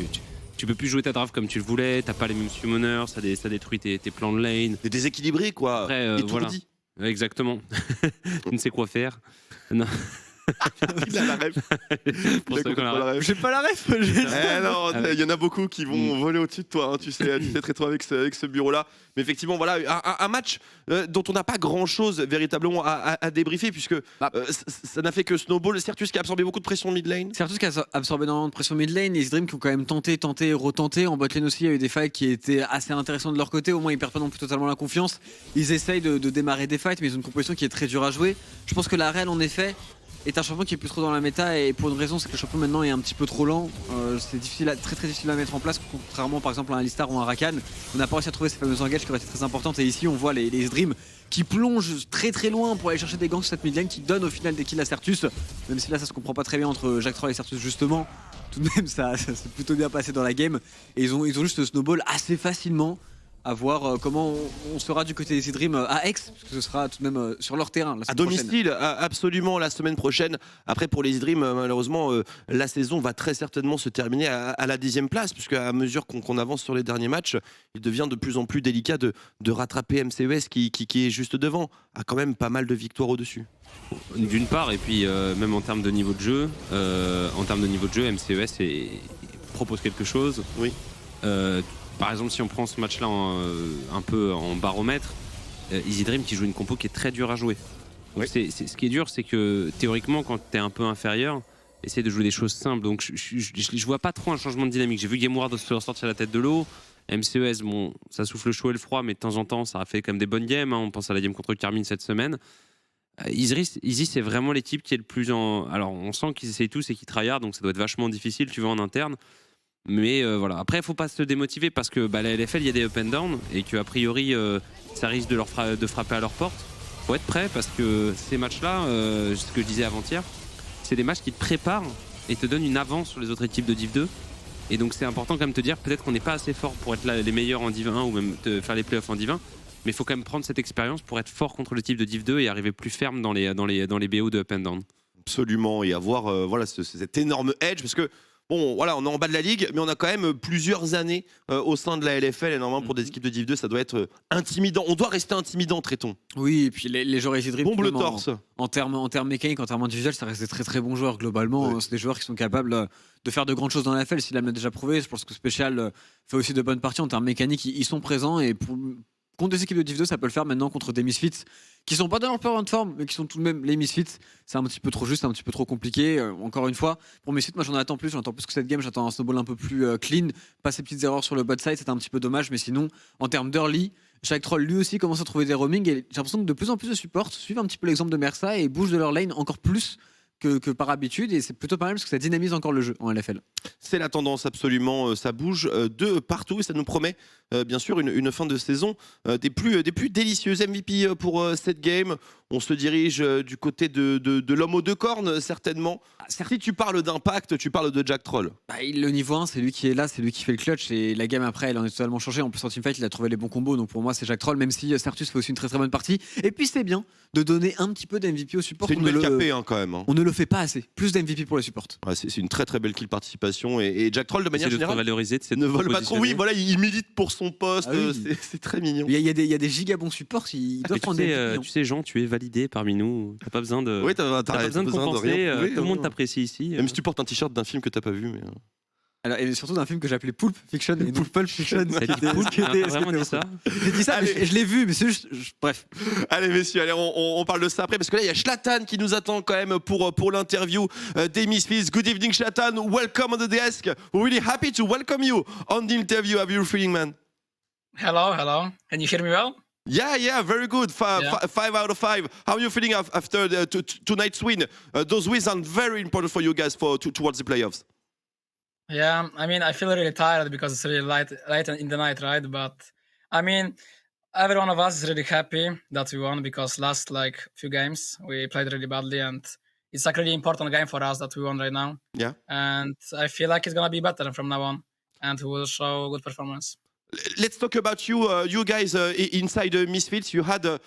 Speaker 6: tu peux plus jouer ta draft comme tu le voulais. T'as pas les mêmes summoners. Ça détruit tes plans de lane.
Speaker 4: T'es déséquilibré, quoi.
Speaker 6: Après,
Speaker 4: étourdi.
Speaker 6: Voilà. Exactement. Tu ne sais quoi faire. Non.
Speaker 4: Il a la ref.
Speaker 5: J'ai pas la ref.
Speaker 4: Non, il y en a beaucoup qui vont voler au-dessus de toi, hein, tu sais très toi avec ce bureau-là. Mais effectivement, voilà, un match dont on n'a pas grand-chose véritablement à débriefer, puisque ça n'a fait que snowball. Certus qui a absorbé beaucoup de pression mid lane.
Speaker 5: Certus qui a absorbé énormément de pression mid lane. Les Dream qui ont quand même tenté, retenté. En bot lane aussi, il y a eu des fights qui étaient assez intéressants de leur côté. Au moins, ils perdent pas non plus totalement la confiance. Ils essayent de démarrer des fights, mais ils ont une composition qui est très dure à jouer. Je pense que la Real, en effet, est un champion qui est plus trop dans la méta et pour une raison, c'est que le champion maintenant est un petit peu trop lent. C'est très très difficile à mettre en place, contrairement par exemple à un Alistar ou un Rakan. On n'a pas réussi à trouver ces fameuses engages qui auraient été très importantes et ici on voit les Dream qui plongent très très loin pour aller chercher des gangs sur cette mid lane qui donnent au final des kills à Certus. Même si là ça se comprend pas très bien entre Jack Troll et Certus justement, tout de même ça s'est plutôt bien passé dans la game et ils ont juste snowball assez facilement. À voir comment on sera du côté des Dream à Aix, parce que ce sera tout de même sur leur terrain.
Speaker 4: À domicile, absolument, la semaine prochaine. Après, pour les Dream, malheureusement, la saison va très certainement se terminer à la 10e place, puisque à mesure qu'on avance sur les derniers matchs, il devient de plus en plus délicat de rattraper MCES qui est juste devant, a quand même pas mal de victoires au-dessus.
Speaker 6: D'une part, et puis même en termes de niveau de jeu, MCES propose quelque chose.
Speaker 4: Oui.
Speaker 6: Par exemple, si on prend ce match-là un peu en baromètre, Easy Dream qui joue une compo qui est très dure à jouer. Donc ce qui est dur, c'est que théoriquement, quand tu es un peu inférieur, essaie de jouer des choses simples. Donc je vois pas trop un changement de dynamique. J'ai vu GameWard se ressortir la tête de l'eau. MCES, bon, ça souffle le chaud et le froid, mais de temps en temps, ça a fait quand même des bonnes games. Hein. On pense à la game contre Carmine cette semaine. Easy, c'est vraiment l'équipe qui est le plus en. Alors, on sent qu'ils essayent tous et qu'ils tryhard, donc ça doit être vachement difficile, tu vois, en interne. Mais voilà, après il faut pas se démotiver parce que la LFL il y a des up and down et qu'a priori ça risque de frapper à leur porte. Faut être prêt parce que ces matchs-là, ce que je disais avant-hier, c'est des matchs qui te préparent et te donnent une avance sur les autres équipes de Div 2. Et donc c'est important quand même de te dire peut-être qu'on n'est pas assez fort pour être les meilleurs en Div 1 ou même faire les playoffs en Div 1, mais il faut quand même prendre cette expérience pour être fort contre le type de Div 2 et arriver plus ferme dans les BO de up and down.
Speaker 4: Absolument, et avoir voilà, cet énorme edge parce que bon, voilà, on est en bas de la ligue, mais on a quand même plusieurs années au sein de la LFL. Et normalement, pour des équipes de Div 2, ça doit être intimidant. On doit rester intimidant, traitons.
Speaker 5: Oui, et puis les joueurs Easy Dream,
Speaker 4: bombe le torse.
Speaker 5: En termes mécaniques, en termes individuels, ça reste des très très bons joueurs globalement. Oui. C'est des joueurs qui sont capables de faire de grandes choses dans la LFL. S'il l'a déjà prouvé, je pense que Special fait aussi de bonnes parties en termes mécaniques. Ils sont présents et contre des équipes de Div 2, ça peut le faire maintenant contre des Misfits qui sont pas dans leur peur de forme, mais qui sont tout de même les Misfits. C'est un petit peu trop juste, un petit peu trop compliqué. Encore une fois, pour Misfits, moi j'en attends plus que cette game. J'attends un snowball un peu plus clean, pas ces petites erreurs sur le bot side, c'est un petit peu dommage. Mais sinon, en termes d'early, Jack Troll lui aussi commence à trouver des roamings et j'ai l'impression que de plus en plus de supports suivent un petit peu l'exemple de Mersa et bougent de leur lane encore plus que par habitude, et c'est plutôt pas mal parce que ça dynamise encore le jeu en LFL.
Speaker 4: C'est la tendance absolument, ça bouge de partout et ça nous promet bien sûr une fin de saison des plus délicieuses. MVP pour cette game. on se dirige du côté de l'homme aux deux cornes, certainement. Si tu parles d'impact, tu parles de Jack Troll.
Speaker 5: Bah, le niveau 1, c'est lui qui est là, c'est lui qui fait le clutch. Et la gamme après, elle en est totalement changée. En plus, en teamfight, il a trouvé les bons combos. Donc pour moi, c'est Jack Troll, même si Sertus fait aussi une très très bonne partie. Et puis c'est bien de donner un petit peu d'MVP au support.
Speaker 4: C'est une belle KP quand même.
Speaker 5: On ne le fait pas assez. Plus d'MVP pour les supports.
Speaker 4: Ouais, c'est une très très belle kill participation. Et Jack Troll, de manière
Speaker 6: C'est de te
Speaker 4: générale,
Speaker 6: valoriser, de
Speaker 4: ne vole pas trop. Oui, voilà, il milite pour son poste.
Speaker 5: Ah oui.
Speaker 4: C'est très mignon.
Speaker 5: Il y a des giga bons supports. Ils doivent prendre des MVP,
Speaker 6: tu sais, Jean, tu es validé parmi nous. T'as pas besoin de.
Speaker 4: Oui, t'as
Speaker 6: pas besoin de
Speaker 4: besoin de
Speaker 6: compenser.
Speaker 4: rien prouver,
Speaker 6: Tout le monde
Speaker 4: hein.
Speaker 6: t'apprécie ici.
Speaker 4: Même si tu portes un t-shirt d'un film que t'as pas vu. Mais...
Speaker 5: Alors, et surtout d'un film que j'appelais Pulp Fiction et non Pulp Fiction.
Speaker 6: T'as dit Pulp, t'as vraiment dit ça?
Speaker 5: J'ai dit ça, mais je l'ai vu, mais c'est juste. Bref.
Speaker 4: Allez messieurs, allez, on parle de ça après parce que là il y a Zlatan qui nous attend quand même pour l'interview des Misfits. Good evening Zlatan, welcome on the desk. We're really happy to welcome you on the interview. How are you feeling, man?
Speaker 7: Hello. Can you hear me well?
Speaker 4: Yeah, very good. 5 out of 5. How are you feeling after tonight's win? Those wins are very important for you guys towards the playoffs.
Speaker 7: Yeah, I mean, I feel really tired because it's really late in the night, right? But I mean, every one of us is really happy that we won because last few games we played really badly, and it's like really important game for us that we won right now.
Speaker 4: Yeah.
Speaker 7: And I feel like it's gonna be better from now on, and we will show good performance.
Speaker 4: Let's talk about you guys inside Misfits. You had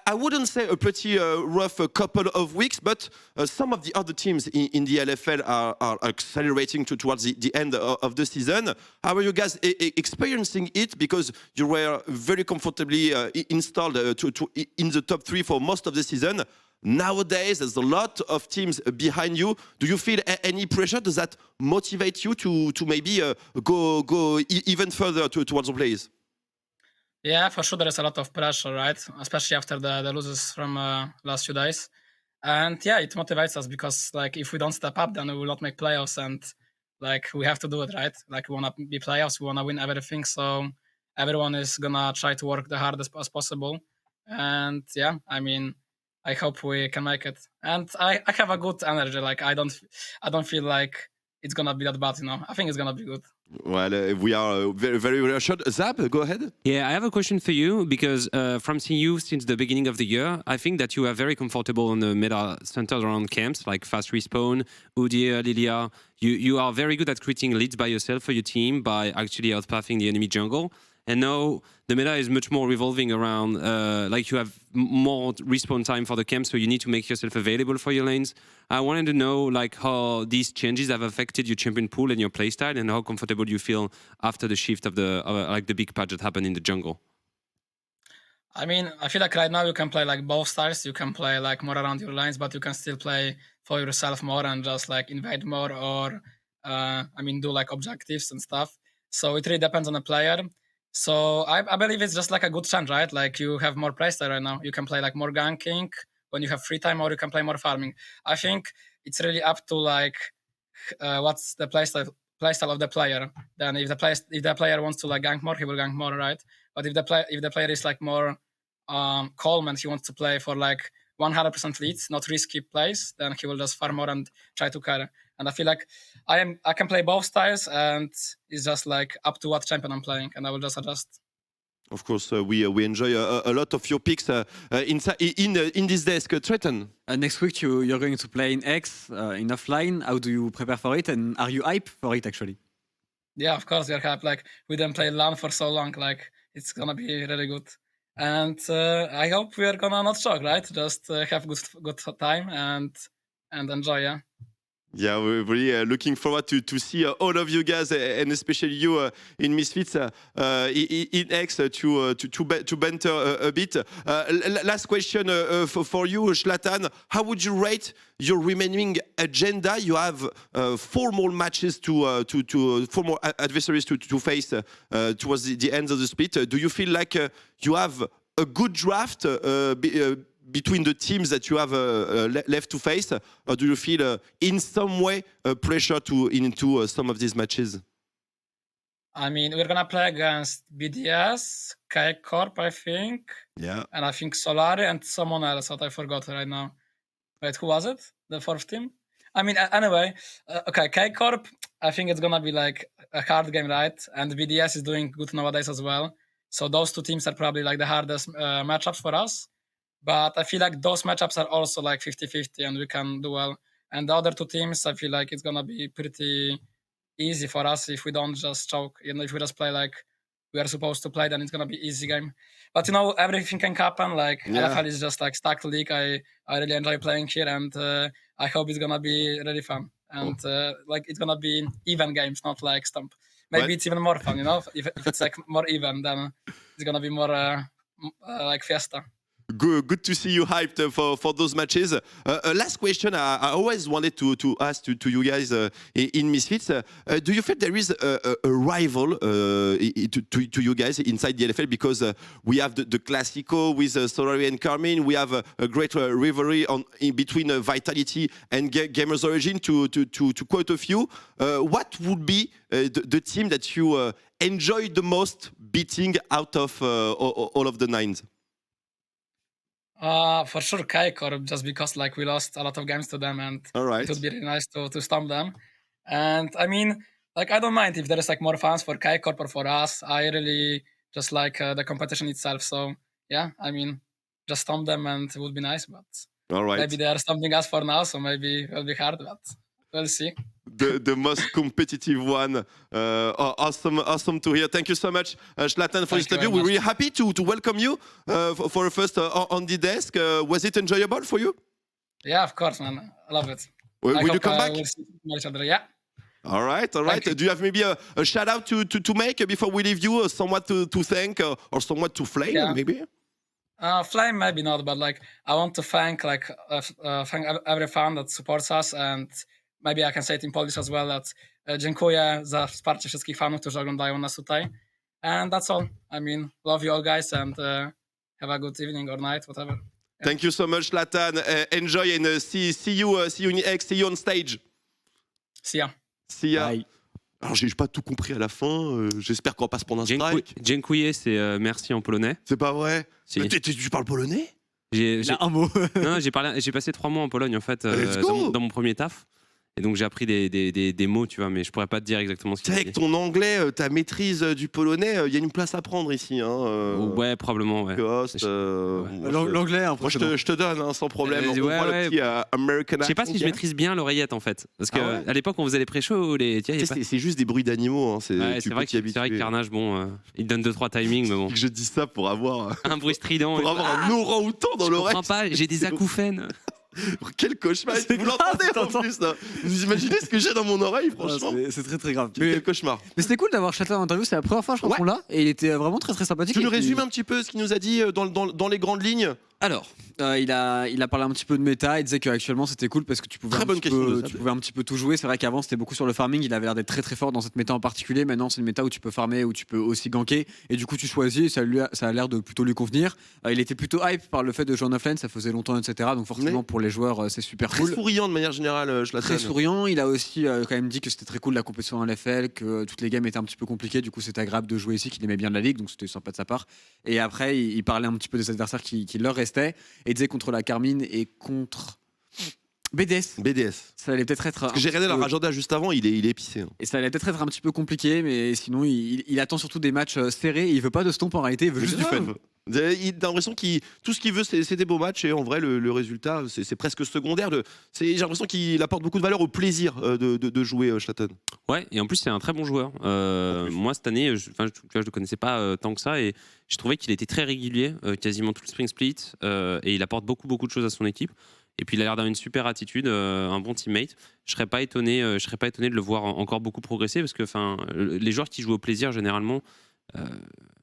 Speaker 4: I wouldn't say a pretty rough couple of weeks, but some of the other teams in the LFL are accelerating towards the end of the season. How are you guys experiencing it? Because you were very comfortably installed in the top 3 for most of the season. Nowadays, there's a lot of teams behind you. Do you feel any pressure? Does that motivate you to maybe go even further towards the plays?
Speaker 7: Yeah, for sure there is a lot of pressure, right? Especially after the losses from last few days. And yeah, it motivates us because if we don't step up, then we will not make playoffs, and we have to do it, right? We want to be playoffs, we want to win everything, so everyone is gonna try to work the hardest as possible. And yeah, I mean, I hope we can make it. And I have a good energy. I don't feel like it's gonna be that bad, you know. I think it's gonna be good.
Speaker 4: Well, we are very, very reassured. Zab, go ahead.
Speaker 6: Yeah, I have a question for you because from seeing you since the beginning of the year, I think that you are very comfortable on the meta centered around camps like Fast Respawn, Udyr, Lilia. You are very good at creating leads by yourself for your team by actually outpathing the enemy jungle. And now the meta is much more revolving around, you have more respawn time for the camp, so you need to make yourself available for your lanes. I wanted to know how these changes have affected your champion pool and your playstyle, and how comfortable you feel after the shift of the big patch that happened in the jungle.
Speaker 7: I mean, I feel like right now you can play both styles. You can play more around your lines, but you can still play for yourself more and just invade more or, do objectives and stuff. So it really depends on the player. So I believe it's just a good change, right? You have more playstyle right now. You can play more ganking when you have free time, or you can play more farming. I think it's really up to what's the playstyle of the player. Then if the player wants to gank more, he will gank more, right? But if the player is more calm and he wants to play for 100% leads, not risky plays, then he will just farm more and try to carry. And I feel like I can play both styles, and it's just up to what champion I'm playing, and I will just adjust.
Speaker 4: Of course, we enjoy a lot of your picks in this desk. Triton.
Speaker 5: Next week you're going to play in X in offline. How do you prepare for it, and are you hype for it actually?
Speaker 7: Yeah, of course we're hype. We didn't play LAN for so long. It's gonna be really good. And I hope we are gonna not shock, right? Just have good time and enjoy, yeah.
Speaker 4: Yeah, we're really looking forward to see all of you guys, and especially you in Misfits in X to banter a bit. Last question for you, Zlatan. How would you rate your remaining agenda? You have 4 more matches 4 more adversaries to face towards the end of the split. Do you feel like you have a good draft between the teams that you have left to face, or do you feel in some way pressure into some of these matches?
Speaker 7: I mean, we're gonna play against BDS, Kayak Corp, I think.
Speaker 4: Yeah.
Speaker 7: And I think Solari and someone else that I forgot right now. Wait, who was it? The 4th team? I mean, anyway, okay, Kayak Corp, I think it's gonna be a hard game, right? And BDS is doing good nowadays as well. So those 2 teams are probably the hardest matchups for us. But I feel like those matchups are also like 50-50 and we can do well. And the other two teams, I feel like it's gonna be pretty easy for us if we don't just choke. If we just play like we are supposed to play, then it's gonna be easy game. But everything can happen. Like LFL is just like stacked league. I really enjoy playing here, and I hope it's gonna be really fun. And like it's gonna be even games, not like stump. Maybe it's even more fun, if it's like more even, then it's gonna be more like fiesta.
Speaker 4: Good to see you hyped for those matches. Last question I always wanted to ask to you guys in Misfits. Do you feel there is a rival to you guys inside the LFL? Because we have the Classico with Solari and Carmine. We have a great rivalry in between Vitality and Gamers Origin, to quote a few. What would be the team that you enjoy the most beating out of all of the nines?
Speaker 7: For sure, KaiCorp, just because like we lost a lot of games to them, and
Speaker 4: All right.
Speaker 7: it would be really nice to stomp them. And I mean, like I don't mind if there is like more fans for KaiCorp or for us. I really just like the competition itself. So yeah, I mean, just stomp them and it would be nice. But
Speaker 4: All right.
Speaker 7: maybe they are stomping us for now, so maybe it'll be hard. But we'll see.
Speaker 4: The most competitive one. Awesome to hear. Thank you so much, Zlatan, for this
Speaker 7: Thank you
Speaker 4: interview.
Speaker 7: very
Speaker 4: We're
Speaker 7: much.
Speaker 4: really happy to welcome you for first on the desk. Was it enjoyable for you?
Speaker 7: Yeah, of course, man. I love it.
Speaker 4: Will
Speaker 7: I
Speaker 4: you
Speaker 7: hope,
Speaker 4: come back?
Speaker 7: We'll see each other. Yeah.
Speaker 4: All right.
Speaker 7: Thank you.
Speaker 4: Do you have maybe a shout out to make before we leave you? Someone to thank or someone to flame,
Speaker 7: Yeah.
Speaker 4: maybe?
Speaker 7: Flame maybe not, but like I want to thank thank every fan that supports us, and maybe I can say it in Polish as well, that dziękuję za wsparcie wszystkich fanów, którzy oglądają nas tutaj. And that's all. I mean, love you all guys, and have a good evening or night, whatever.
Speaker 4: Thank you so much, Zlatan. Enjoy and see you in X, see you on stage.
Speaker 7: See ya.
Speaker 4: See ya.
Speaker 5: Bye.
Speaker 4: Alors, j'ai pas tout compris à la fin. J'espère qu'on va pas se prendre un strike.
Speaker 6: Dziękuję, c'est merci en polonais.
Speaker 4: C'est pas vrai?
Speaker 6: Si.
Speaker 4: Mais tu parles polonais?
Speaker 6: J'ai
Speaker 5: Il a un mot.
Speaker 6: non, j'ai passé 3 mois en Pologne en fait
Speaker 4: Let's go.
Speaker 6: dans mon premier taf. Et donc j'ai appris des mots, tu vois, mais je pourrais pas te dire exactement ce
Speaker 4: Tu
Speaker 6: qu'il
Speaker 4: sais,
Speaker 6: dit.
Speaker 4: avec ton anglais, ta maîtrise du polonais, il y a une place à prendre ici.
Speaker 6: Ouais, probablement, ouais.
Speaker 4: Ghost,
Speaker 5: L'anglais,
Speaker 4: moi, je te donne hein, sans problème. On
Speaker 6: ouais,
Speaker 4: prend le
Speaker 6: ouais.
Speaker 4: petit American
Speaker 6: Je sais pas si je
Speaker 4: accent.
Speaker 6: maîtrise bien l'oreillette en fait. Parce que
Speaker 4: Ah ouais
Speaker 6: à l'époque, on faisait les pré-shows, tu vois, il y
Speaker 4: Tu
Speaker 6: avait
Speaker 4: sais,
Speaker 6: pas-
Speaker 4: c'est juste des bruits d'animaux. Hein,
Speaker 6: Ouais, c'est vrai que Carnage, bon, il donne 2-3 timings, mais bon.
Speaker 4: Je dis ça pour avoir
Speaker 6: Un bruit strident.
Speaker 4: pour avoir un orang-outan dans
Speaker 6: Je
Speaker 4: l'oreille.
Speaker 6: comprends pas, j'ai des acouphènes.
Speaker 4: Quel cauchemar.
Speaker 5: C'est
Speaker 4: Vous l'entendez en
Speaker 5: grave,
Speaker 4: plus là. Vous imaginez ce que j'ai dans mon oreille,
Speaker 5: Ah,
Speaker 4: franchement.
Speaker 5: c'est très très grave.
Speaker 4: Quel cauchemar.
Speaker 5: Mais c'était cool d'avoir Châtelain en interview, c'est la première fois je crois
Speaker 4: Ouais.
Speaker 5: qu'on l'a et il était vraiment très très sympathique.
Speaker 4: Tu nous
Speaker 5: Et puis-
Speaker 4: résumes un petit peu ce qu'il nous a dit dans les grandes lignes?
Speaker 5: Alors, il a parlé un petit peu de méta, il disait qu'actuellement c'était cool parce que tu pouvais,
Speaker 4: Très bonne question de ça.
Speaker 5: tu pouvais un petit peu tout jouer. C'est vrai qu'avant c'était beaucoup sur le farming, il avait l'air d'être très très fort dans cette méta en particulier. Maintenant c'est une méta où tu peux farmer, où tu peux aussi ganker et du coup tu choisis et ça a l'air de plutôt lui convenir. Il était plutôt hype par le fait de jouer en offlane, ça faisait longtemps etc. Donc forcément
Speaker 4: Ouais.
Speaker 5: pour les joueurs c'est super
Speaker 4: Très
Speaker 5: cool.
Speaker 4: souriant de manière générale, je la
Speaker 5: Très souriant, il a aussi quand même dit que c'était très cool la compétition en LFL, que toutes les games étaient un petit peu compliquées, du coup c'était agréable de jouer ici, qu'il aimait bien la ligue, donc c'était sympa de sa part. Et après il parlait un petit peu des adversaires qui leur restaient, et il disait contre la Carmine et contre BDS,
Speaker 4: BDS.
Speaker 5: ça allait peut-être être
Speaker 4: Parce que j'ai regardé leur agenda juste avant, il est épicé. hein.
Speaker 5: et ça allait peut-être être un petit peu compliqué, mais sinon il attend surtout des matchs serrés, et il veut pas de stomp en réalité, il veut juste du fun.
Speaker 4: Il a l'impression qu'il tout ce qu'il veut c'est des beaux matchs et en vrai le résultat c'est presque secondaire. J'ai l'impression qu'il apporte beaucoup de valeur au plaisir de jouer Zlatan.
Speaker 6: Ouais, et en plus, c'est un très bon joueur. Moi, cette année, tu vois, je le connaissais pas tant que ça, et je trouvais qu'il était très régulier, quasiment tout le spring split, et il apporte beaucoup de choses à son équipe. Et puis, il a l'air d'avoir une super attitude, un bon teammate. Je serais pas étonné de le voir encore beaucoup progresser, parce que, les joueurs qui jouent au plaisir, généralement,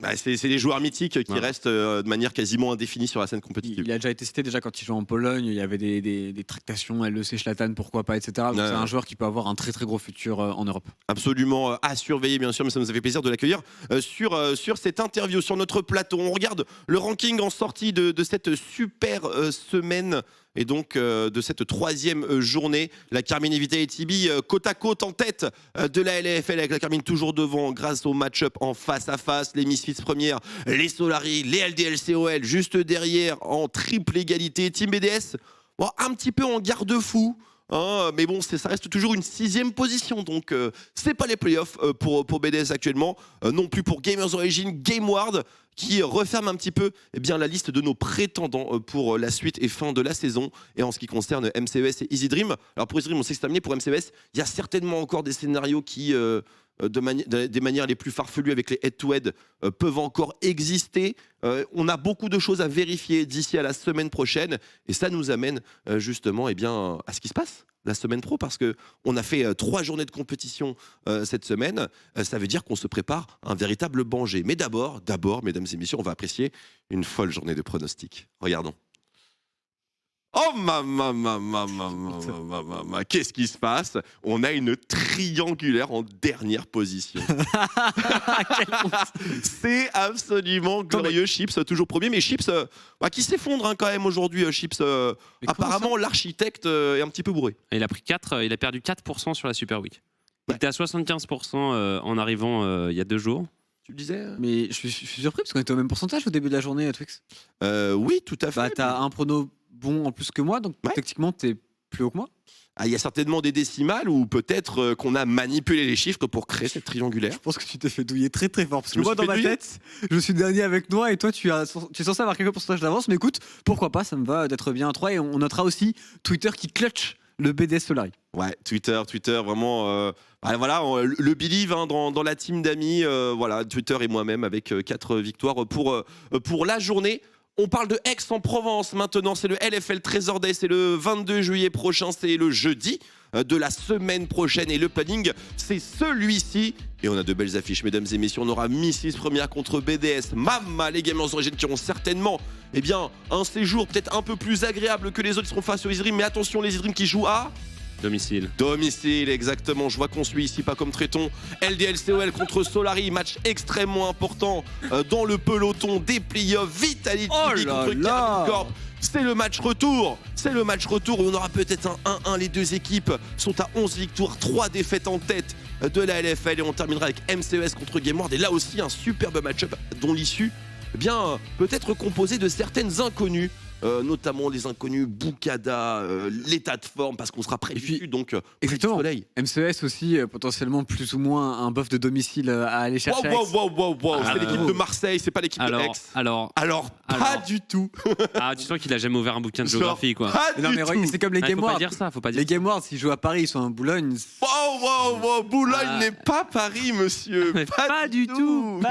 Speaker 4: Bah, c'est des joueurs mythiques qui
Speaker 6: Ouais.
Speaker 4: restent de manière quasiment indéfinie sur la scène compétitive.
Speaker 5: Il a déjà été testé déjà quand il jouait en Pologne, il y avait des tractations, LEC Zlatan, pourquoi pas, etc. Donc
Speaker 4: Ouais.
Speaker 5: c'est un joueur qui peut avoir un très très gros futur en Europe.
Speaker 4: Absolument à surveiller bien sûr, mais ça nous a fait plaisir de l'accueillir sur cette interview, sur notre plateau. On regarde le ranking en sortie de cette super semaine et donc de cette troisième journée. La Carmine et Vitality B côte à côte en tête de la LFL, avec la Carmine toujours devant grâce au match-up en face à face. Les Misfits première, les Solari, les LDLCOL juste derrière en triple égalité. Team BDS, bon, un petit peu en garde-fou. hein, mais bon, ça reste toujours une 6e position, donc c'est pas les playoffs pour BDS actuellement, non plus pour Gamers Origin, GameWard, qui referme un petit peu la liste de nos prétendants pour la suite et fin de la saison. Et en ce qui concerne MCES et Easy Dream, alors pour Easy Dream, on sait que c'est terminé. Pour MCES, il y a certainement encore des scénarios qui, des manières les plus farfelues avec les head-to-head, peuvent encore exister. On a beaucoup de choses à vérifier d'ici à la semaine prochaine. Et ça nous amène justement à ce qui se passe la semaine pro, parce qu'on a fait 3 journées de compétition cette semaine. Ça veut dire qu'on se prépare un véritable banger. Mais d'abord, mesdames et messieurs, on va apprécier une folle journée de pronostics. Regardons. Oh qu'est-ce qui se passe? On a une triangulaire en dernière position. C'est absolument glorieux. Chips toujours premier, mais Chips qui s'effondre quand même aujourd'hui. Chips apparemment l'architecte est un petit peu bourré.
Speaker 6: Il a perdu 4% sur la Super Week. Il était à 75% en arrivant il y a 2 jours.
Speaker 4: Tu le disais
Speaker 5: Mais je suis surpris parce qu'on était au même pourcentage au début de la journée, Twix.
Speaker 4: Oui, tout à fait.
Speaker 5: Bah, t'as un prono bon en plus que moi, donc techniquement t'es plus haut que moi.
Speaker 4: Il y a certainement des décimales ou peut-être qu'on a manipulé les chiffres pour créer cette triangulaire.
Speaker 5: Je pense que tu t'es fait douiller très très fort parce que moi dans ma tête je suis dernier avec Noah et toi tu es censé avoir quelques pourcentages d'avance, mais écoute, pourquoi pas, ça me va d'être bien à 3 et on notera aussi Twitter qui clutch le BDS Solari.
Speaker 4: Ouais, Twitter vraiment voilà, le believe dans la team d'amis, voilà, Twitter et moi-même avec 4 victoires pour la journée. On parle de Aix-en-Provence maintenant, c'est le LFL Trésor Day, c'est le 22 juillet prochain, c'est le jeudi de la semaine prochaine et le planning c'est celui-ci. Et on a de belles affiches, mesdames et messieurs. On aura Missis première contre BDS, Mama, les Gamers Origin qui auront certainement un séjour peut-être un peu plus agréable que les autres qui seront face aux Easy Dream. Mais attention, les Easy Dream qui jouent à domicile, exactement. Je vois qu'on suit ici pas comme Tréton. LDLCOL contre Solari, match extrêmement important dans le peloton des playoffs. Vitality contre Carbon Corp. C'est le match retour. Et on aura peut-être un 1-1. Les deux équipes sont à 11 victoires, 3 défaites en tête de la LFL. Et on terminera avec MCES contre GameWard. Et là aussi, un superbe match-up dont l'issue peut être composée de certaines inconnues. Notamment les inconnus Boukada, l'état de forme, parce qu'on sera prévu donc
Speaker 5: exactement.
Speaker 4: Soleil.
Speaker 5: MCES aussi potentiellement plus ou moins un buff de domicile à aller chercher.
Speaker 4: Wow. C'est l'équipe de Marseille, c'est pas l'équipe de Aix. Alors, pas du tout.
Speaker 6: Tu sens qu'il a jamais ouvert un bouquin de géographie, quoi.
Speaker 5: C'est comme les Game Wars.
Speaker 6: Faut pas dire
Speaker 5: les Game Wars, s'ils jouent à Paris, ils sont à Boulogne.
Speaker 4: Wow, Boulogne n'est pas Paris, monsieur.
Speaker 6: Pas du tout.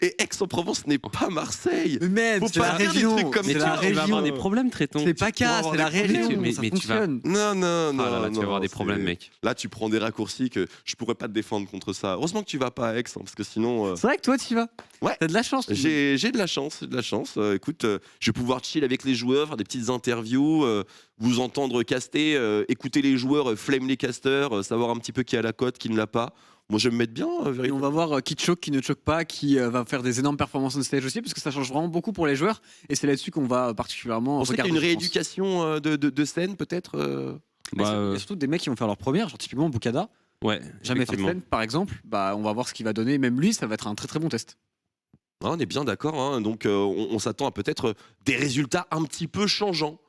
Speaker 4: Et Aix-en-Provence n'est pas Marseille.
Speaker 5: Mais
Speaker 4: faut
Speaker 5: c'est
Speaker 4: pas
Speaker 5: la
Speaker 4: dire
Speaker 5: région.
Speaker 4: des trucs comme
Speaker 5: C'est
Speaker 4: ça.
Speaker 5: la région.
Speaker 6: Tu vas avoir des problèmes, Tréton.
Speaker 5: C'est pas cas, c'est la région. Ça fonctionne.
Speaker 4: Non.
Speaker 6: Tu vas avoir des problèmes, mec.
Speaker 4: Là, tu prends des raccourcis que je pourrais pas te défendre contre ça. Heureusement que tu vas pas à Aix, parce que sinon.
Speaker 5: C'est vrai que toi, tu y vas.
Speaker 4: Ouais.
Speaker 5: T'as de la chance.
Speaker 4: J'ai de la chance. Écoute, je vais pouvoir chill avec les joueurs, faire des petites interviews, vous entendre caster, écouter les joueurs, flame les casters, savoir un petit peu qui a la cote, qui ne l'a pas. Moi, je vais me mettre bien.
Speaker 5: Et on va voir qui choque, qui ne choque pas, qui va faire des énormes performances on stage aussi, parce que ça change vraiment beaucoup pour les joueurs. Et c'est là-dessus qu'on va particulièrement.
Speaker 4: On sait qu'il y a une rééducation de scène, peut-être.
Speaker 5: Il y a surtout des mecs qui vont faire leur première, genre typiquement Boukada.
Speaker 6: Ouais.
Speaker 5: Jamais fait de scène, par exemple. On va voir ce qu'il va donner. Même lui, ça va être un très très bon test.
Speaker 4: On est bien d'accord. Donc, on s'attend à peut-être des résultats un petit peu changeants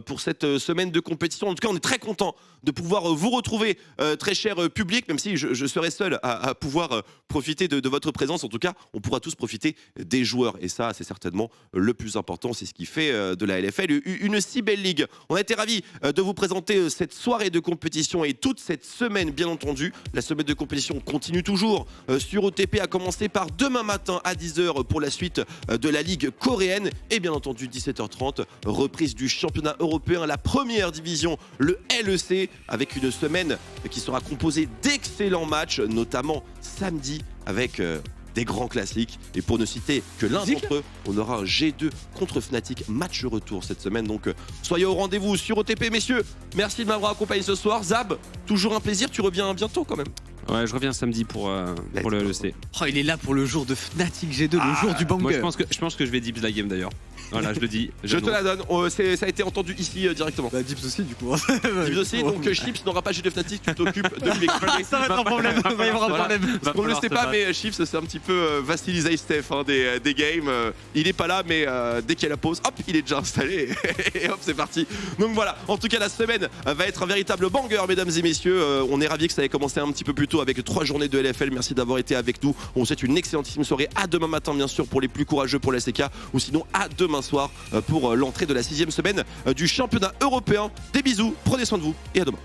Speaker 4: pour cette semaine de compétition. En tout cas, on est très content de pouvoir vous retrouver, très cher public, même si je serai seul à pouvoir profiter de votre présence. En tout cas, on pourra tous profiter des joueurs. Et ça, c'est certainement le plus important. C'est ce qui fait de la LFL une si belle ligue. On a été ravis de vous présenter cette soirée de compétition et toute cette semaine, bien entendu. La semaine de compétition continue toujours sur OTP, à commencer par demain matin à 10h pour la suite de la ligue coréenne. Et bien entendu, 17h30, reprise du championnat européen, la première division, le LEC, avec une semaine qui sera composée d'excellents matchs, notamment samedi avec des grands classiques. Et pour ne citer que l'un d'entre eux, on aura un G2 contre Fnatic, match retour cette semaine. Donc soyez au rendez-vous sur OTP, messieurs. Merci de m'avoir accompagné ce soir. Zab, toujours un plaisir, tu reviens bientôt quand même.
Speaker 6: Ouais, je reviens samedi pour le LEC.
Speaker 5: Il est là pour le jour de Fnatic G2, le jour du banger.
Speaker 6: Moi, je pense que je vais dips la game d'ailleurs. Voilà, je le dis.
Speaker 4: Je te la donne, ça a été entendu ici directement.
Speaker 5: Bah, Dips aussi, du coup.
Speaker 4: Dips aussi, donc Chips n'aura pas G de Fnatic, tu t'occupes de lui.
Speaker 5: Ça va être un problème, il va y avoir un problème.
Speaker 4: On ne le sait pas, mais Chips, c'est un petit peu Vassili Zaïstev des games. Il est pas là, mais dès qu'il y a la pause, hop, il est déjà installé. Et hop, c'est parti. Donc voilà, en tout cas, la semaine va être un véritable banger, mesdames et messieurs. On est ravis que ça ait commencé un petit peu plus tôt avec 3 journées de LFL. Merci d'avoir été avec nous. On vous souhaite une excellentissime soirée. À demain matin, bien sûr, pour les plus courageux pour la SK, ou sinon à demain soir pour l'entrée de la 6e semaine du championnat européen. Des bisous, prenez soin de vous et à demain.